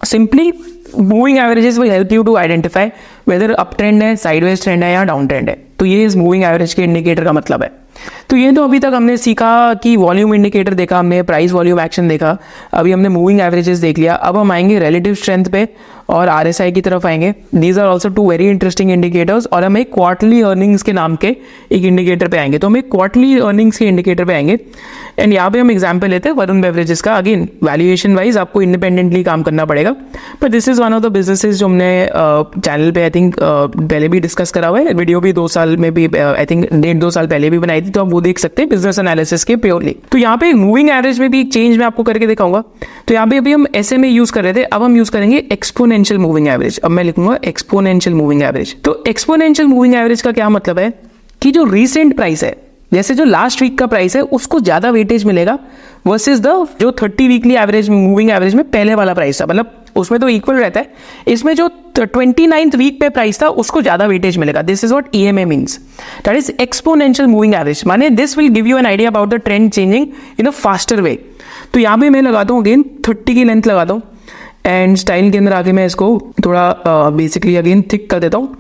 Simply moving averages will help you to identify whether up trend है, साइडवेज ट्रेंड है या डाउन ट्रेंड है। तो ये इस मूविंग एवरेज के इंडिकेटर का मतलब है। तो ये तो अभी तक हमने सीखा कि वॉल्यूम इंडिकेटर देखा हमने, प्राइस वॉल्यूम एक्शन देखा, अभी हमने मूविंग एवरेजेस देख लिया। अब हम आएंगे रिलेटिव स्ट्रेंथ पे और RSI की तरफ आएंगे। These are also two very interesting indicators. और हम एक क्वार्टरली अर्निंग्स के नाम के एक इंडिकेटर पे आएंगे। तो हम एक क्वार्टरली अर्निंग्स के इंडिकेटर पे आएंगे एंड यहाँ पे हम एग्जाम्पल लेते हैं वरुण बेवरेजेस का। अगेन वैल्यूएशन वाइज आपको इंडिपेंडेंटली काम करना पड़ेगा, but this is one of the businesses जो हमने चैनल पे आई थिंक पहले भी डिस्कस करा हुआ है। वीडियो भी 2 साल में भी आई थिंक 1.5-2 साल पहले भी बनाई थी, तो आप वो देख सकते हैं बिजनेस एनालिसिस के प्योरली। तो यहाँ पे मूविंग एवरेज में भी एक चेंज मैं आपको करके दिखाऊंगा। तो यहाँ पे अभी हम SMA यूज कर रहे थे, अब हम यूज करेंगे एक्सपोनेंशियल मूविंग एवरेज। अब मैं लिखूंगा एक्सपोनेंशियल मूविंग एवरेज। तो एक्सपोनेंशियल मूविंग एवरेज का क्या मतलब है कि जो रीसेंट प्राइस है, जैसे जो लास्ट वीक का प्राइस है उसको ज्यादा वेटेज मिलेगा वर्सेस द जो 30 वीकली एवरेज मूविंग एवरेज में पहले वाला प्राइस था। मतलब उसमें तो इक्वल रहता है, इसमें जो 29th वीक पे प्राइस था उसको ज्यादा वेटेज मिलेगा। This is what EMA means, that is exponential moving average. माने this will give you an idea about the trend changing in a faster way. तो यहाँ पे मैं लगाता हूँ अगेन 30 की लेंथ लगाता हूँ एंड स्टाइल के अंदर आके मैं इसको थोड़ा बेसिकली अगेन थिक कर देता हूँ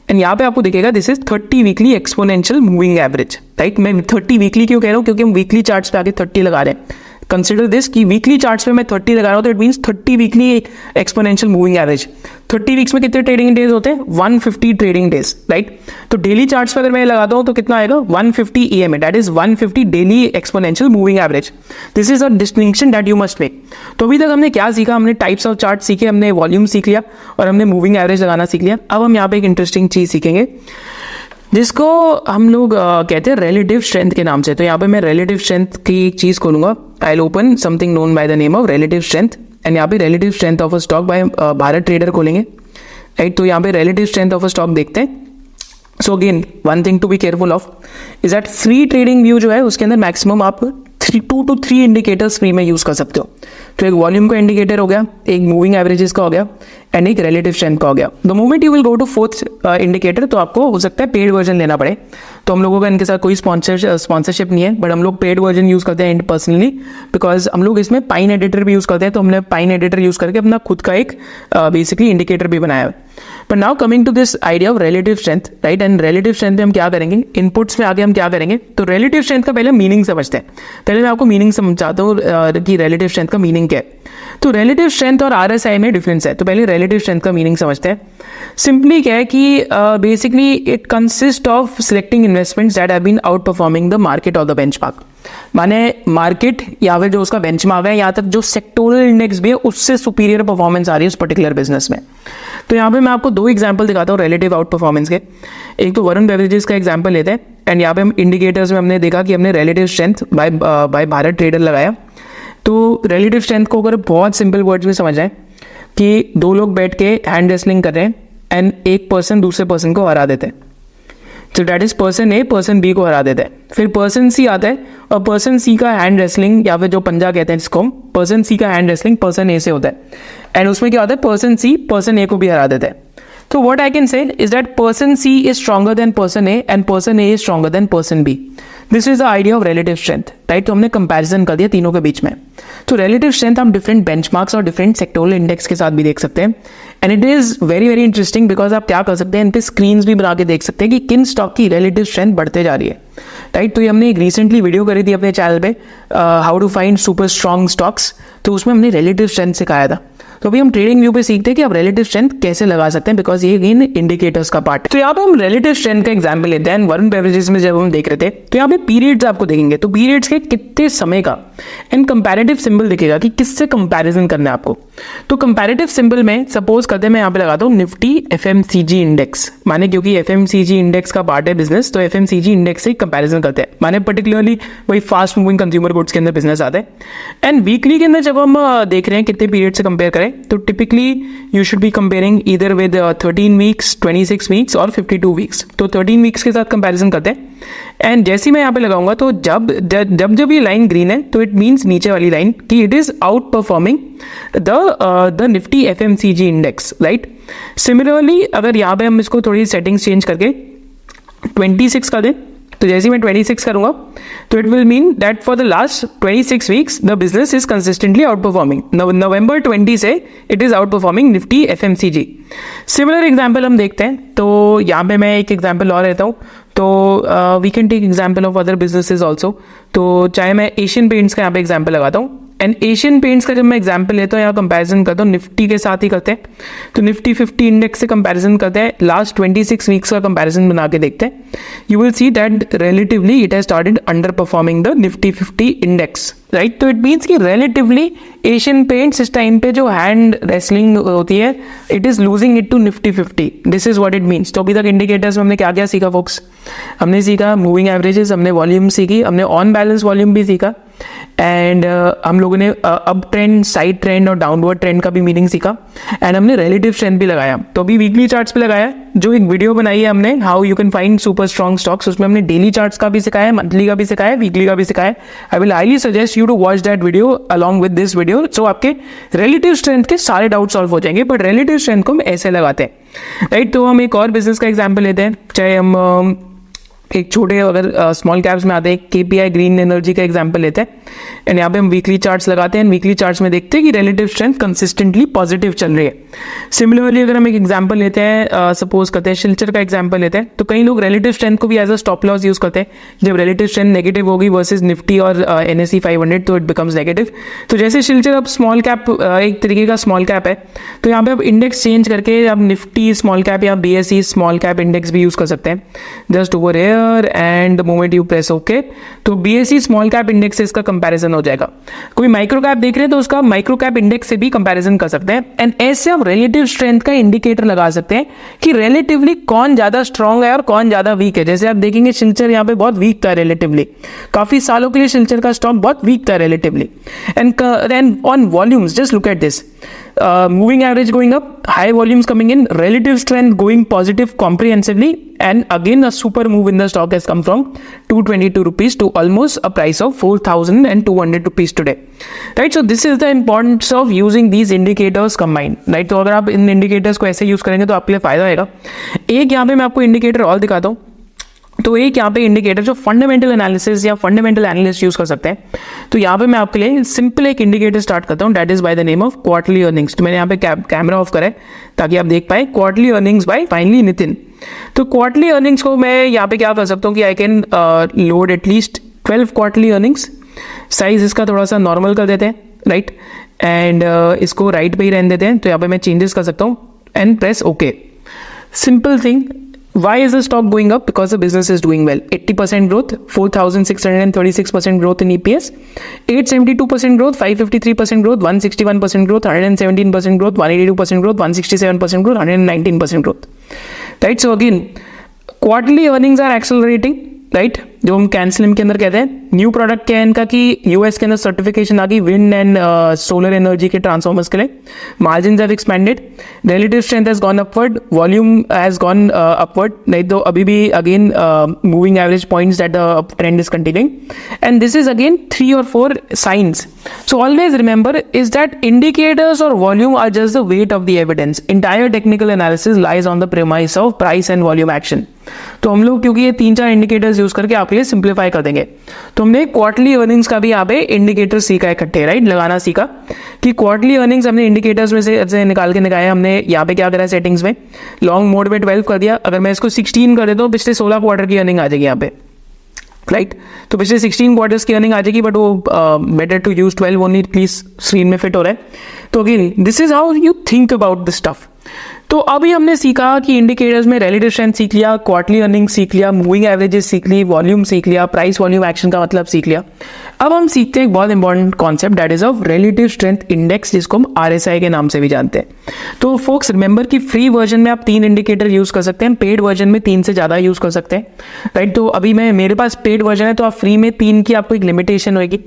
एंड यहाँ पे आपको दिखेगा this is 30 weekly exponential moving average, right. मैं 30 वीकली क्यों कह रहा हूँ, क्योंकि हम वीकली चार्ट्स पे आगे 30 लगा रहे हैं। कंसिडर दिस कि वीकली चार्ट्स पे मैं 30 लगा रहा हूँ, तो it means 30 weekly exponential moving average. 30 weeks में कितने ट्रेडिंग डेज होते हैं? 150 ट्रेडिंग डेज, राइट। तो डेली चार्ट्स पे अगर मैं लगाता हूँ तो कितना आएगा? 150 EMA, that is 150 daily exponential moving average. This is a distinction that you must make. तो अभी तक हमने क्या सीखा? हमने टाइप्स ऑफ चार्ट सीखे, हमने वॉल्यूम सीख लिया और हमने मूविंग एवरेज लगाना सीख लिया। अब हम यहाँ पे एक इंटरेस्टिंग चीज सीखेंगे जिसको हम लोग कहते हैं रिलेटिव स्ट्रेंथ के नाम से। तो यहाँ पे मैं रिलेटिव स्ट्रेंथ की एक चीज खोलूंगा। I will open something known by the name of relative strength and यहाँ पे relative strength of a stock by Bharat trader खोलेंगे, राइट। तो यहाँ पे relative strength of a stock देखते हैं। So again one thing to be careful of is that free TradingView जो है उसके अंदर मैक्सिमम आप 2 to 3 इंडिकेटर्स फ्री में यूज कर सकते हो। तो एक वॉल्यूम का इंडिकेटर हो गया, एक मूविंग एवरेजेस का हो गया एंड एक रिलेटिव स्ट्रेंथ का हो गया। The moment you will go to 4th indicator तो आपको हो सकता है पेड वर्जन लेना पड़े। तो हम लोगों का इनके साथ कोई स्पॉन्सरशिप नहीं है, बट हम लोग पेड वर्जन यूज करते हैं पर्सनली, बिकॉज हम लोग इसमें पाइन एडिटर भी यूज करते हैं। तो हमने पाइन एडिटर यूज करके अपना खुद का एक बेसिकली इंडिकेटर भी बनाया है। But now coming to this idea of relative strength, right. And relative strength में हम क्या करेंगे, इनपुट्स में आगे हम क्या करेंगे, तो रिलेटिव स्ट्रेंथ का पहले मीनिंग समझते हैं। पहले मैं आपको मीनिंग समझाता हूँ कि रिलेटिव स्ट्रेंथ का मीनिंग क्या है। तो रिलेटिव स्ट्रेंथ और RSI में डिफरेंस है। तो पहले रिलेटिव स्ट्रेंथ का मीनिंग समझते हैं। सिंपली क्या है कि basically it consist of selecting investments that have been outperforming the market और द बेंचमार्क। माने मार्केट या फिर जो उसका बेंचमार्क है, यहाँ तक जो सेक्टोरल इंडेक्स भी है उससे सुपीरियर परफॉर्मेंस आ रही है उस पर्टिकुलर बिजनेस में। तो यहाँ पे मैं आपको 2 एग्जांपल दिखाता हूँ रिलेटिव आउट परफॉर्मेंस के। एक तो वरुण बेवरेजेस का एग्जांपल लेते हैं एंड यहाँ पे हम इंडिकेटर्स में हमने देखा कि हमने relative strength by Bharat trader लगाया। तो रिलेटिव स्ट्रेंथ को अगर बहुत सिंपल वर्ड्स में समझ जाए कि 2 लोग बैठ के हैंड रेसलिंग कर रहे हैं एंड एक पर्सन दूसरे पर्सन को हरा देते हैं। तो that is person A person B को हरा देता है। फिर पर्सन C आता है और पर्सन C का हैंड रेसलिंग या फिर जो पंजा कहते हैं जिसको हम, पर्सन C का हैंड रेसलिंग पर्सन A से होता है एंड उसमें क्या होता है, पर्सन C पर्सन A को भी हरा देता है। तो what I can say is that person C is stronger than person A and person A is stronger than person B। This is the idea of relative strength, right. तो हमने comparison कर दिया तीनों के बीच में। तो रिलेटिव स्ट्रेंथ हम different benchmarks और डिफरेंट सेक्टोरल इंडेक्स के साथ भी देख सकते हैं and it is very very interesting because आप क्या कर सकते हैं, इन पे स्क्रीन्स भी बना के देख सकते हैं कि किन स्टॉक की रिलेटिव स्ट्रेंथ बढ़ते जा रही है, राइट। तो ये हमने एक रिसेंटली वीडियो करी थी अपने चैनल पे how to find super strong stocks. तो उसमें हमने रिलेटिव स्ट्रेंथ सिखाया था। तो अभी हम ट्रेडिंग व्यू पे सीखते हैं कि आप रिलेटिव स्ट्रेंथ कैसे लगा सकते हैं, बिकॉज ये अगेन इंडिकेटर्स का पार्ट है। तो यहाँ पे हम रिलेटिव स्ट्रेंथ का एग्जांपल लेते हैं। वरुण बेवरेजेस में जब हम देख रहे थे तो यहाँ पे पीरियड्स आपको देखेंगे, तो पीरियड्स के कितने समय का एंड कंपैरेटिव सिंबल दिखेगा कि किससे कंपैरिजन करना है आपको। तो कंपैरेटिव सिंबल में सपोज करते हैं मैं यहाँ पे लगाता हूँ निफ्टी FMCG इंडेक्स, माने क्योंकि FMCG इंडेक्स का पार्ट है बिजनेस, तो FMCG इंडेक्स से कंपैरिजन करते हैं। माने पर्टिकुलरली वही फास्ट मूविंग कंज्यूमर गुड्स के अंदर बिजनेस आता है। एंड वीकली के अंदर जब हम देख रहे हैं कितने पीरियड से कंपेयर करें, तो typically you should be comparing either with 13 weeks, 26 weeks और 52 weeks। तो 13 weeks के साथ कंपैरिजन करते हैं एंड जैसे मैं यहाँ पे लगाऊंगा तो जब ये लाइन ग्रीन है तो इट मीन्स नीचे वाली लाइन कि it is outperforming the Nifty FMCG index, right. Similarly अगर यहाँ पे हम इसको थोड़ी सेटिंग्स चेंज करके 26 कर दें, तो जैसे मैं 26 करूंगा तो it will mean that for the last 26 weeks the business is consistently outperforming. November 20 से it is outperforming Nifty FMCG। Similar example हम देखते हैं। तो यहाँ पे मैं एक एग्जांपल और लेता हूँ। तो we can take example of other businesses also. तो चाहे मैं एशियन पेंट्स का यहाँ पे एग्जाम्पल लगाता हूँ, एंड एशियन पेंट्स का जब मैं एग्जाम्पल लेता हूँ या कंपैरिजन करता हूँ निफ्टी के साथ ही करते हैं, तो निफ्टी 50 इंडेक्स से कंपैरिजन करते हैं, लास्ट 26 वीक्स का कंपैरिजन बना के देखते हैं, you will see that relatively it has started underperforming the Nifty 50 index, right. तो इट मीन्स कि रिलेटिवली एशियन पेंट्स इस टाइम पे जो हैंड रेसलिंग होती है, it is losing it to Nifty 50, this is what it means. तो अभी तक इंडिकेटर्स में हमने क्या क्या सीखा फोक्स, हमने सीखा मूविंग एवरेजेस, हमने वॉल्यूम सीखी, हमने ऑन बैलेंस वॉल्यूम भी सीखा, एंड हम लोगों ने अप ट्रेंड, साइड ट्रेंड और डाउनवर्ड ट्रेंड का भी मीनिंग सीखा, एंड हमने रिलेटिव स्ट्रेंथ भी लगाया। तो अभी वीकली चार्ट्स पे लगाया, जो एक वीडियो बनाई है हमने how you can find super strong stocks, उसमें हमने डेली चार्ट्स का भी सिखाया है, मंथली का भी सिखाया है, वीकली का भी सिखाया है। I will highly suggest you to watch that video along with this video, so आपके रिलेटिव स्ट्रेंथ के सारे डाउट सॉल्व हो जाएंगे। बट रिलेटिव स्ट्रेंथ को हम ऐसे लगाते हैं, राइट। तो हम एक और बिजनेस का एग्जाम्पल लेते हैं, चाहे हम एक छोटे अगर स्मॉल कैप्स में आते हैं, केपीआई ग्रीन एनर्जी का एग्जांपल लेते हैं, एंड यहाँ पे हम वीकली चार्ट्स लगाते हैं, वीकली चार्ट्स में देखते हैं कि रिलेटिव स्ट्रेंथ कंसिस्टेंटली पॉजिटिव चल रही है। सिमिलरली अगर हम एक एग्जांपल लेते हैं, सपोज करते हैं शिल्चर का एग्जांपल लेते हैं, तो कई लोग रिलेटिव स्ट्रेंथ को भी as a stop loss use करते हैं। जब रिलेटिव स्ट्रेंथ नेगेटिव होगी वर्सेज निफ्टी और NSE 500, तो इट बिकम्स नेगेटिव। तो जैसे शिल्चर अब स्मॉल कैप, एक तरीके का स्मॉल कैप है, तो यहाँ पे आप इंडेक्स चेंज करके आप निफ्टी स्मॉल कैप या BSE स्मॉल कैप इंडेक्स भी यूज कर सकते हैं, just over here and the moment you press okay, तो BSE स्मॉल कैप इंडेक्स से इसका कंपैरिजन हो जाएगा। कोई माइक्रो कैप देख रहे हैं तो उसका माइक्रो कैप इंडेक्स से भी कंपैरिजन कर सकते हैं, एंड ऐसे हम रिलेटिव स्ट्रेंथ का इंडिकेटर लगा सकते हैं कि रिलेटिवली कौन ज्यादा स्ट्रांग है और कौन ज्यादा वीक है। जैसे आप देखेंगे शिल्चर यहाँ पे बहुत वीक था रिलेटिवली, काफी सालों के लिए शिल्चर का स्टॉक बहुत वीक था relatively, and on volumes just look at this, moving average going up, high volumes coming in, relative strength going positive comprehensively, and again a super move in the stock has come from 222 rupees to almost a price of 4,200 rupees today, right? So this is the importance of using these indicators combined, right? तो अगर आप इन indicators को ऐसे use करेंगे तो आपके लिए फायदा होगा। एक यहाँ पे मैं आपको इंडिकेटर और दिखाता हूँ, तो एक यहाँ पे इंडिकेटर जो फंडामेंटल एनालिसिस या फंडामेंटल एनालिस्ट यूज कर सकते हैं, तो यहाँ पे मैं आपके लिए सिंपल एक इंडिकेटर स्टार्ट करता हूँ, that is by the name of quarterly earnings. तो मैंने यहाँ पे कैमरा ऑफ करा है ताकि आप देख पाए, quarterly earnings by finally Nitin. तो क्वार्टरली अर्निंग्स को मैं यहाँ पे क्या कर सकता हूँ कि I can load at least 12 quarterly earnings, size इसका थोड़ा सा नॉर्मल कर देते हैं, राइट, एंड इसको राइट पे ही रहने देते हैं। तो यहाँ पे मैं चेंजेस कर सकता हूँ and press okay, simple thing. Why is the stock going up? Because the business is doing well. 80% growth, 4,636% growth in EPS, 872% growth, 553% growth, 161% growth, 117% growth, 182% growth, 167% growth, 119% growth. Right? So again, quarterly earnings are accelerating. Right, जो हम कैंसलिम के अंदर कहते हैं। New product क्या है इनका कि यूएस के अंदर सर्टिफिकेशन आ गई विंड एंड सोलर एनर्जी के ट्रांसफॉर्मर्स के लिए। Margins have expanded, relative strength has gone upward, volume has gone upward, नहीं तो अभी भी again moving average points that the trend is continuing, and this is again 3 or 4 signs. So always remember is that indicators or volume are just the weight of the evidence. Entire technical analysis lies on the premise of price and volume action. तो हम लोग क्योंकि ये 3-4 indicators use करके आपके लिए simplify कर देंगे, तो हमने क्वार्टरली अर्निंग्स का भी यहाँ पे इंडिकेटर सीखा इकट्ठे, राइट, लगाना सीखा कि क्वार्टरली अर्निंग्स हमने इंडिकेटर्स में से निकाल के निकाले। हमने यहाँ पे क्या करा, सेटिंग्स में लॉन्ग मोड पे 12 कर दिया, अगर मैं इसको 16 कर देता हूँ पिछले 16 क्वार्टर की अर्निंग आ जाएगी यहाँ पे, राइट। तो पिछले 16 क्वार्टर्स की अर्निंग आ जाएगी, बट वो better to use 12 only, please screen में फिट हो रहा है। तो again this is how you think about this stuff. तो अभी हमने सीखा कि इंडिकेटर्स में रिलेटिव स्ट्रेंथ सीख लिया, क्वार्टरली अर्निंग सीख लिया, मूविंग एवरेजेस सीख ली, वॉल्यूम सीख लिया, प्राइस वॉल्यूम एक्शन का मतलब सीख लिया। अब हम सीखते हैं एक बहुत important concept, that is of relative strength index, जिसको हम RSI के नाम से भी जानते हैं। तो फोक्स रिमेंबर कि फ्री वर्जन में आप 3 इंडिकेटर यूज कर सकते हैं, पेड वर्जन में 3 से ज्यादा यूज कर सकते हैं, राइट। तो अभी मेरे पास पेड वर्जन है, तो आप फ्री में 3 की आपको एक लिमिटेशन होगी।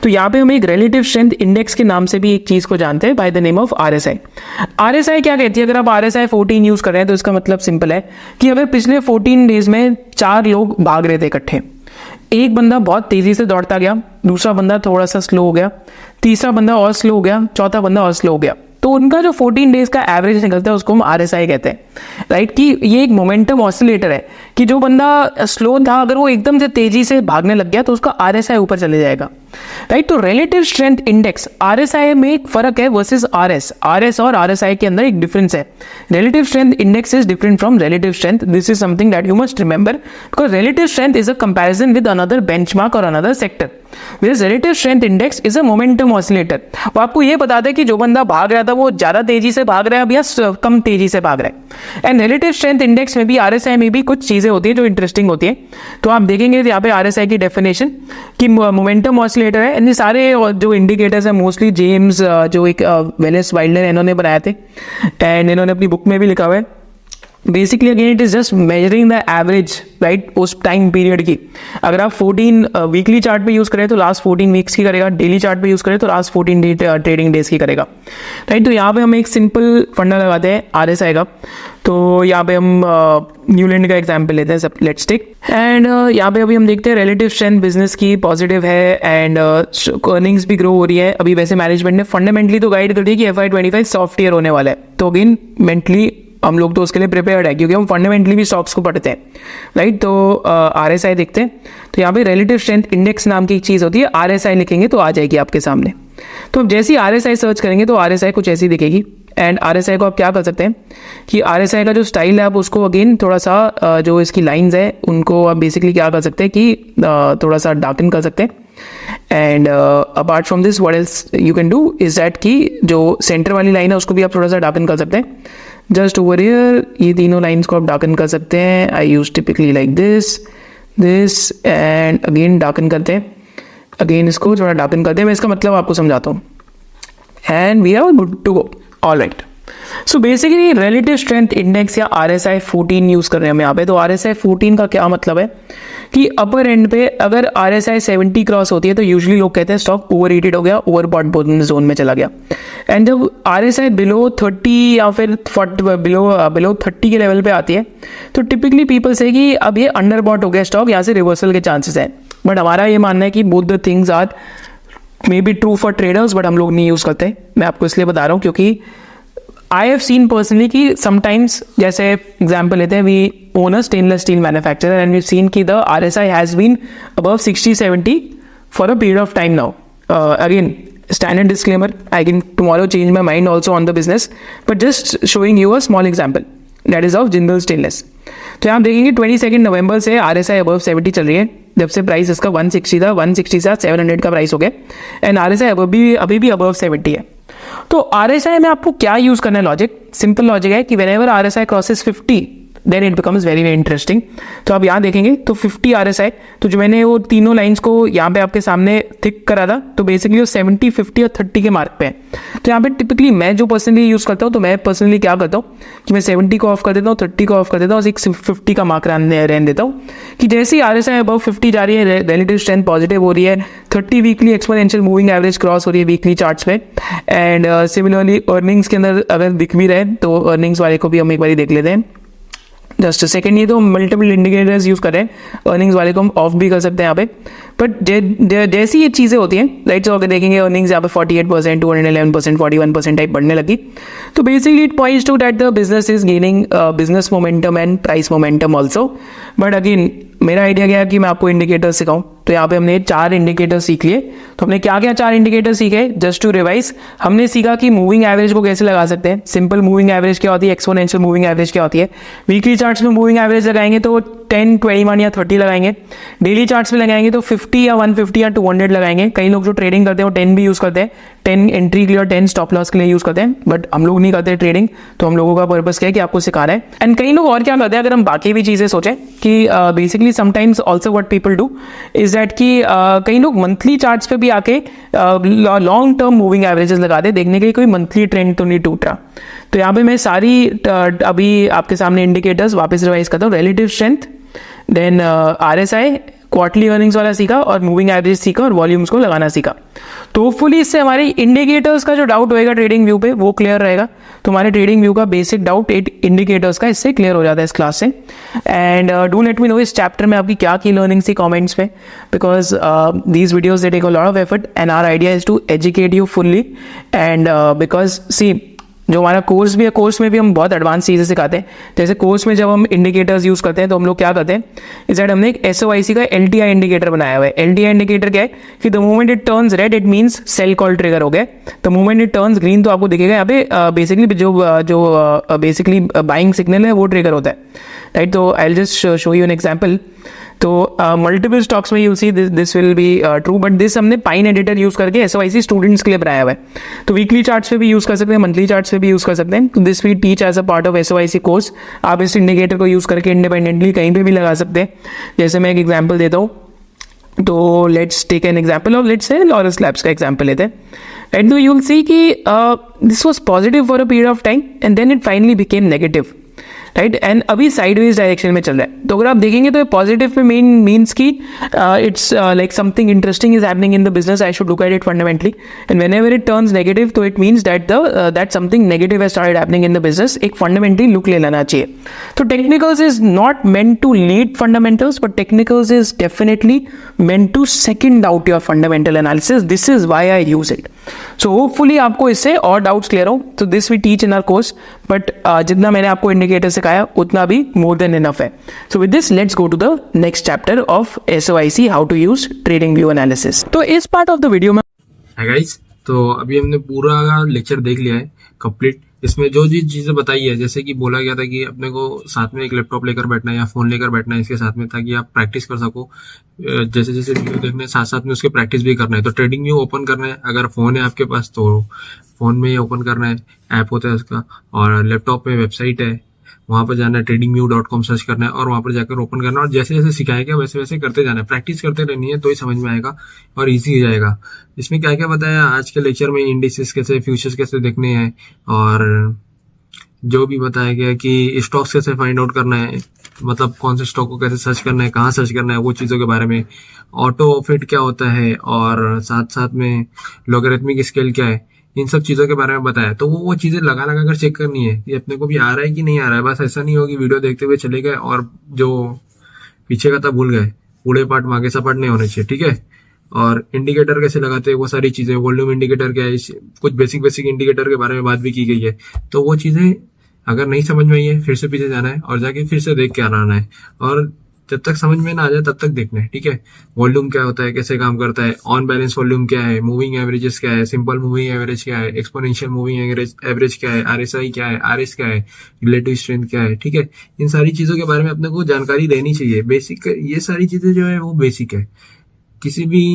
तो यहाँ पे हम एक रिलेटिव स्ट्रेंथ इंडेक्स के नाम से भी एक चीज को जानते हैं, bye the name of RSI। RSI क्या कहती है, अगर आप RSI 14 यूज कर रहे हैं तो इसका मतलब सिंपल है कि अगर पिछले 14 डेज में 4 लोग भाग रहे थे इकट्ठे, एक बंदा बहुत तेजी से दौड़ता गया, दूसरा बंदा थोड़ा सा स्लो हो गया, तीसरा बंदा और स्लो हो गया, चौथा बंदा और स्लो हो गया, तो उनका जो 14 डेज का एवरेज निकलता है उसको हम RSI कहते हैं, राइट। कि ये एक मोमेंटम ऑसिलेटर है कि जो बंदा स्लो था अगर वो एकदम से तेजी से भागने लग गया तो उसका RSI ऊपर चले जाएगा, राइट। तो रिलेटिव स्ट्रेंथ इंडेक्स RSI में एक फर्क है वर्सेस RS और RSI के अंदर एक डिफरेंस है। Relative strength index is different from relative strength. This is something that you must remember because relative strength is a comparison with another benchmark और another sector. Relative strength index is a momentum oscillator. वो आपको ये बताता है कि जो बंदा भाग रहा था वो ज्यादा तेजी से भाग रहा है या कम तेजी से भाग रहा है। एंड रिलेटिव स्ट्रेंथ इंडेक्स में भी RSI में भी कुछ चीजें होती है जो इंटरेस्टिंग होती है। तो आप देखेंगे यहाँ पे RSI की डेफिनेशन कि मोमेंटम ऑसिलेटर है। एंड सारे जो इंडिकेटर्स है मोस्टली जेम्स जो एक वेलेस वाइल्डर इन्होंने बनाए थे एंड इन्होंने अपनी बुक में भी लिखा हुआ है। Basically again it is just measuring the average, right, उस टाइम पीरियड की। अगर आप 14 वीकली चार्ट पे यूज करें तो लास्ट 14 वीक्स की करेगा, डेली चार्ट पे यूज करें तो लास्ट 14 ट्रेडिंग डेज की करेगा, राइट। तो यहाँ पे हम एक सिंपल फंडा लगाते हैं RSI का। तो यहाँ पे हम न्यूलैंड का एग्जाम्पल लेते हैं, सब लेट्स टेक। एंड यहाँ पे अभी हम देखते हैं रिलेटिव स्ट्रेंथ बिजनेस की पॉजिटिव है एंड अर्निंग्स भी ग्रो हो रही है। अभी वैसे मैनेजमेंट ने फंडामेंटली तो गाइड कर दी कि FY25 सॉफ्ट ईयर होने वाला है। तो अगेन मेंटली हम लोग तो उसके लिए प्रिपेयर्ड है क्योंकि हम फंडामेंटली भी स्टॉक्स को पढ़ते हैं, राइट। तो RSI देखते हैं। तो यहाँ पे रिलेटिव स्ट्रेंथ इंडेक्स नाम की एक चीज़ होती है, RSI लिखेंगे तो आ जाएगी आपके सामने। तो अब जैसे ही RSI सर्च करेंगे तो RSI कुछ ऐसी दिखेगी। एंड RSI को आप क्या कर सकते हैं कि RSI का जो स्टाइल है आप उसको अगेन थोड़ा सा जो इसकी लाइंस है उनको आप बेसिकली क्या कर सकते हैं कि थोड़ा सा डार्कन कर सकते हैं। And apart from this what else you can do is that कि जो सेंटर वाली लाइन है उसको भी आप थोड़ा सा डार्कन कर सकते हैं। जस्ट ओवर हियर ये तीनों लाइंस को आप डार्कन कर सकते हैं। I use typically like this and again darken करते हैं। अगेन इसको थोड़ा डार्कन करते हैं। मैं इसका मतलब आपको समझाता हूँ and we are good to go. All right, so basically relative strength index या RSI 14 यूज कर रहे हैं हम यहाँ पे। तो RSI 14 का क्या मतलब है कि अपर एंड पे अगर RSI 70 क्रॉस होती है तो यूजुअली लोग कहते हैं स्टॉक ओवर रेटेड हो गया, ओवर बॉट जोन में चला गया। एंड जब RSI बिलो 30 या फिर बिलो 30 के लेवल पे आती है तो टिपिकली पीपल से कि अब ये अंडर बॉट हो गया स्टॉक, यहाँ से रिवर्सल के चांसेस हैं। बट हमारा ये मानना है कि both the things are may be true for traders, but हम लोग नहीं यूज करते। मैं आपको इसलिए बता रहा हूँ क्योंकि आई हैव सीन पर्सनली कि समटाइम्स, जैसे एग्जाम्पल लेते हैं, we own a stainless steel manufacturer and we seen कि the RSI has been above 60-70 for a period of time now. Again standard disclaimer, I can tomorrow change my mind also on the business, but just showing you a small example that is of Jindal Stainless। तो यहाँ देखेंगे 22 नवंबर से RSI above 70 चल रही है। जब से price इसका 160 था, 160 से 700 का प्राइस हो गया एंड RSI अभी भी above 70 है। तो RSI में आपको क्या यूज करना है? लॉजिक, सिंपल लॉजिक है कि whenever RSI crosses 50 then it becomes very very interesting. तो आप यहाँ देखेंगे तो 50 RSI, तो जो मैंने वो तीनों लाइंस को यहाँ पे आपके सामने थिक करा था तो बेसिकली वो 70, 50 और 30 के मार्क पे है। तो यहाँ पे टिपिकली मैं जो पर्सनली यूज करता हूँ तो मैं पर्सनली क्या करता हूँ कि मैं 70 को ऑफ कर देता हूँ, 30 को ऑफ कर देता हूँ और 50 का मार्क रहने देता हूँ कि जैसे ही RSI अबव 50 जा रही है, रिलेटिव स्ट्रेंथ पॉजिटिव हो रही है, 30 weekly exponential moving average cross हो रही है वीकली चार्ट्स पे। एंड सिमिलरली अर्निंग्स के अंदर अगर दिख भी रहे तो अर्निंग्स वाले को भी हम एक बार देख लेते हैं। जस्ट सेकेंड, ये तो मल्टीपल इंडिकेटर्स यूज कर रहे हैं, अर्निंग्स वाले को हम ऑफ भी कर सकते हैं यहाँ पे। बट जैसी ये चीज़ें होती हैं, राइट, तो अगर देखेंगे अर्निंग्स यहाँ पे 48%, 211%, 41% टाइप बढ़ने लगी, तो basically it points to that the business is gaining business momentum and price momentum also. But again मेरा आइडिया क्या है कि मैं आपको इंडिकेटर्स सिखाऊं। तो यहाँ पे हमने 4 इंडिकेटर सीख लिए। तो हमने क्या क्या 4 इंडिकेटर सीखे? जस्ट टू रिवाइज, हमने सीखा कि मूविंग एवरेज को कैसे लगा सकते हैं। सिंपल मूविंग एवरेज क्या होती है, एक्सपोनेंशियल मूविंग एवरेज क्या होती है। वीकली चार्ट्स में मूविंग एवरेज लगाएंगे तो 10, 21 या 30 लगाएंगे। डेली चार्ट्स में लगाएंगे तो 50 या 150 या 200 लगाएंगे। कई लोग जो ट्रेडिंग करते हैं वो 10 भी यूज करते हैं, 10 एंट्री के लिए और 10 स्टॉप लॉस के लिए यूज करते हैं। बट हम लोग नहीं करते ट्रेडिंग, तो हम लोगों का पर्पस क्या है कि आपको सिखाना है। एंड कई लोग और क्या करते हैं, अगर हम बाकी भी चीजें सोचें कि basically sometimes also what people do is that कि कई लोग मंथली चार्ट्स पे भी आके लॉन्ग टर्म मूविंग एवरेजेस लगाते हैं, देखने के लिए कोई मंथली ट्रेंड तो नहीं टूट रहा। तो यहाँ पे मैं सारी अभी आपके सामने इंडिकेटर्स वापस रिवाइज करता हूँ। Relative strength, then RSI, quarterly earnings वाला सीखा और मूविंग एवरेज सीखा और वॉल्यूम्स को लगाना सीखा। तो होपफुली इससे हमारे इंडिकेटर्स का जो डाउट होएगा ट्रेडिंग व्यू पे वो क्लियर रहेगा। तो हमारे ट्रेडिंग व्यू का बेसिक डाउट इंडिकेटर्स का इससे क्लियर हो जाता है इस क्लास से। And do let me know इस चैप्टर में आपकी क्या की लर्निंग्स थी कमेंट्स में, because these videos they take a lot of effort and our idea is to educate you fully. And because see जो हमारा कोर्स भी है, कोर्स में भी हम बहुत एडवांस चीज़ें सिखाते हैं। जैसे कोर्स में जब हम इंडिकेटर्स यूज़ करते हैं तो हम लोग क्या करते हैं, इस साइड हमने एक SOIC का LTI इंडिकेटर बनाया हुआ है। LTI इंडिकेटर क्या है कि the moment it turns red it means sell call trigger हो गया, the moment it turns green तो आपको दिखेगा यहाँ पे बेसिकली जो बेसिकली बाइंग सिग्नल है वो ट्रिगर होता है, राइट। तो आई will just show you N example. तो मल्टीपल स्टॉक्स में you see this will be true, but this हमने पाइन एडिटर यूज करके SOIC स्टूडेंट्स के लिए बनाया हुआ है। तो वीकली चार्ट्स पे भी यूज कर सकते हैं, मंथली चार्ट्स पे भी यूज कर सकते हैं। तो this we teach as a part of SOIC course. आप इस इंडिकेटर को यूज करके इंडिपेंडेंटली कहीं पे भी लगा सकते हैं। जैसे मैं एक एग्जाम्पल देता हूँ, तो let's take an example of let's say Lawrence labs का एग्जाम्पल लेते हैं। एंड यू विल सी कि this was positive for a period of time and then it finally became negative, right. And अभी sideways direction में चल रहा है। तो अगर आप देखेंगे तो पॉजिटिव पे मीन्स की it's like something interesting is happening in the business, I should look at it fundamentally. And whenever it turns negative तो it means that something negative has started happening in the business. एक fundamentally look ले लेना चाहिए। तो technicals is not meant to lead fundamentals, but technicals is definitely meant to second out your fundamental analysis. This is why I use it. So hopefully आपको इससे और doubts clear हो। तो this we teach in our course, but जितना मैंने आपको indicator सिखाया उतना भी मोर देन इनफ है। So with this let's go to the next chapter of SOIC, how to use trading view analysis. तो इस पार्ट ऑफ द वीडियो में है गाइस, तो अभी हमने पूरा लेक्चर देख लिया है कंप्लीट। इसमें जो जी चीज़ें बताई है, जैसे कि बोला गया था कि अपने को साथ में एक लैपटॉप लेकर बैठना है या फ़ोन लेकर बैठना है इसके साथ में, ताकि आप प्रैक्टिस कर सको। जैसे जैसे वीडियो देखने साथ साथ में उसके प्रैक्टिस भी करना है। तो ट्रेडिंग व्यू ओपन करना है, अगर फ़ोन है आपके पास तो फ़ोन में ही ओपन करना है, ऐप होता है उसका। और लैपटॉप में वेबसाइट है, वहाँ पर जाना है, tradingview.com सर्च करना है और वहाँ पर जाकर ओपन करना है। और जैसे जैसे सिखाया गया वैसे वैसे करते जाना है, प्रैक्टिस करते रहनी है, तो ही समझ में आएगा और इजी हो जाएगा। इसमें क्या क्या बताया आज के लेक्चर में, इंडिसेस कैसे, फ्यूचर्स कैसे देखने हैं, और जो भी बताया गया कि स्टॉक्स कैसे फाइंड आउट करना है, मतलब कौन से स्टॉक को कैसे सर्च करना है, कहाँ सर्च करना है, वो चीज़ों के बारे में। ऑटो फिट क्या होता है, और साथ साथ में लॉगरिथमिक स्केल क्या है, इन सब चीज़ों के बारे में बताया। तो वो चीज़ें लगा लगा कर चेक करनी है कि अपने को भी आ रहा है कि नहीं आ रहा है। बस ऐसा नहीं हो कि वीडियो देखते हुए चले गए और जो पीछे का था भूल गए। पूरे पार्ट आगे सा पार्ट नहीं होने चाहिए, ठीक है। और इंडिकेटर कैसे लगाते हैं वो सारी चीज़ें, वॉल्यूम इंडिकेटर क्या है, कुछ बेसिक इंडिकेटर के बारे में बात भी की गई है। तो वो चीज़ें अगर नहीं समझ में आई है, फिर से पीछे जाना है और जाके फिर से देख के आना है। और जब तक समझ में ना आ जाए तब तक देखना है, ठीक है। वॉल्यूम क्या होता है, कैसे काम करता है, ऑन बैलेंस वॉल्यूम क्या है, मूविंग एवरेजेस क्या है, सिंपल मूविंग एवरेज क्या है, एक्सपोनेंशियल मूविंग एवरेज क्या है, RSI क्या है, RS क्या है, रिलेटिव स्ट्रेंथ क्या है, ठीक है। इन सारी चीज़ों के बारे में अपने को जानकारी देनी चाहिए। बेसिक ये सारी चीज़ें जो है वो बेसिक है। किसी भी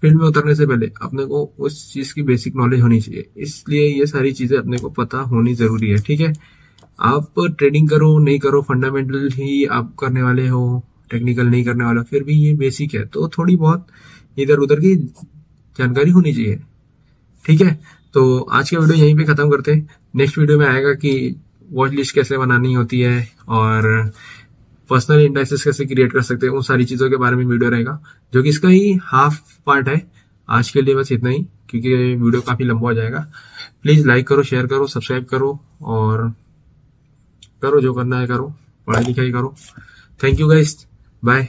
फील्ड में उतरने से पहले अपने को उस चीज़ की बेसिक नॉलेज होनी चाहिए, इसलिए ये सारी चीज़ें अपने को पता होनी ज़रूरी है, ठीक है। आप ट्रेडिंग करो नहीं करो, फंडामेंटल ही आप करने वाले हो, टेक्निकल नहीं करने वाले हो, फिर भी ये बेसिक है, तो थोड़ी बहुत इधर उधर की जानकारी होनी चाहिए, ठीक है। तो आज का वीडियो यहीं पे ख़त्म करते हैं। नेक्स्ट वीडियो में आएगा कि वॉच लिस्ट कैसे बनानी होती है और पर्सनल इंडाइसेस कैसे क्रिएट कर सकते हैं, उन सारी चीज़ों के बारे में वीडियो रहेगा, जो कि इसका ही हाफ पार्ट है। आज के लिए बस इतना ही, क्योंकि वीडियो काफ़ी लंबा हो जाएगा। प्लीज़ लाइक करो, शेयर करो, सब्सक्राइब करो और करो जो करना है करो, पढ़ाई लिखाई करो। Thank you guys, bye.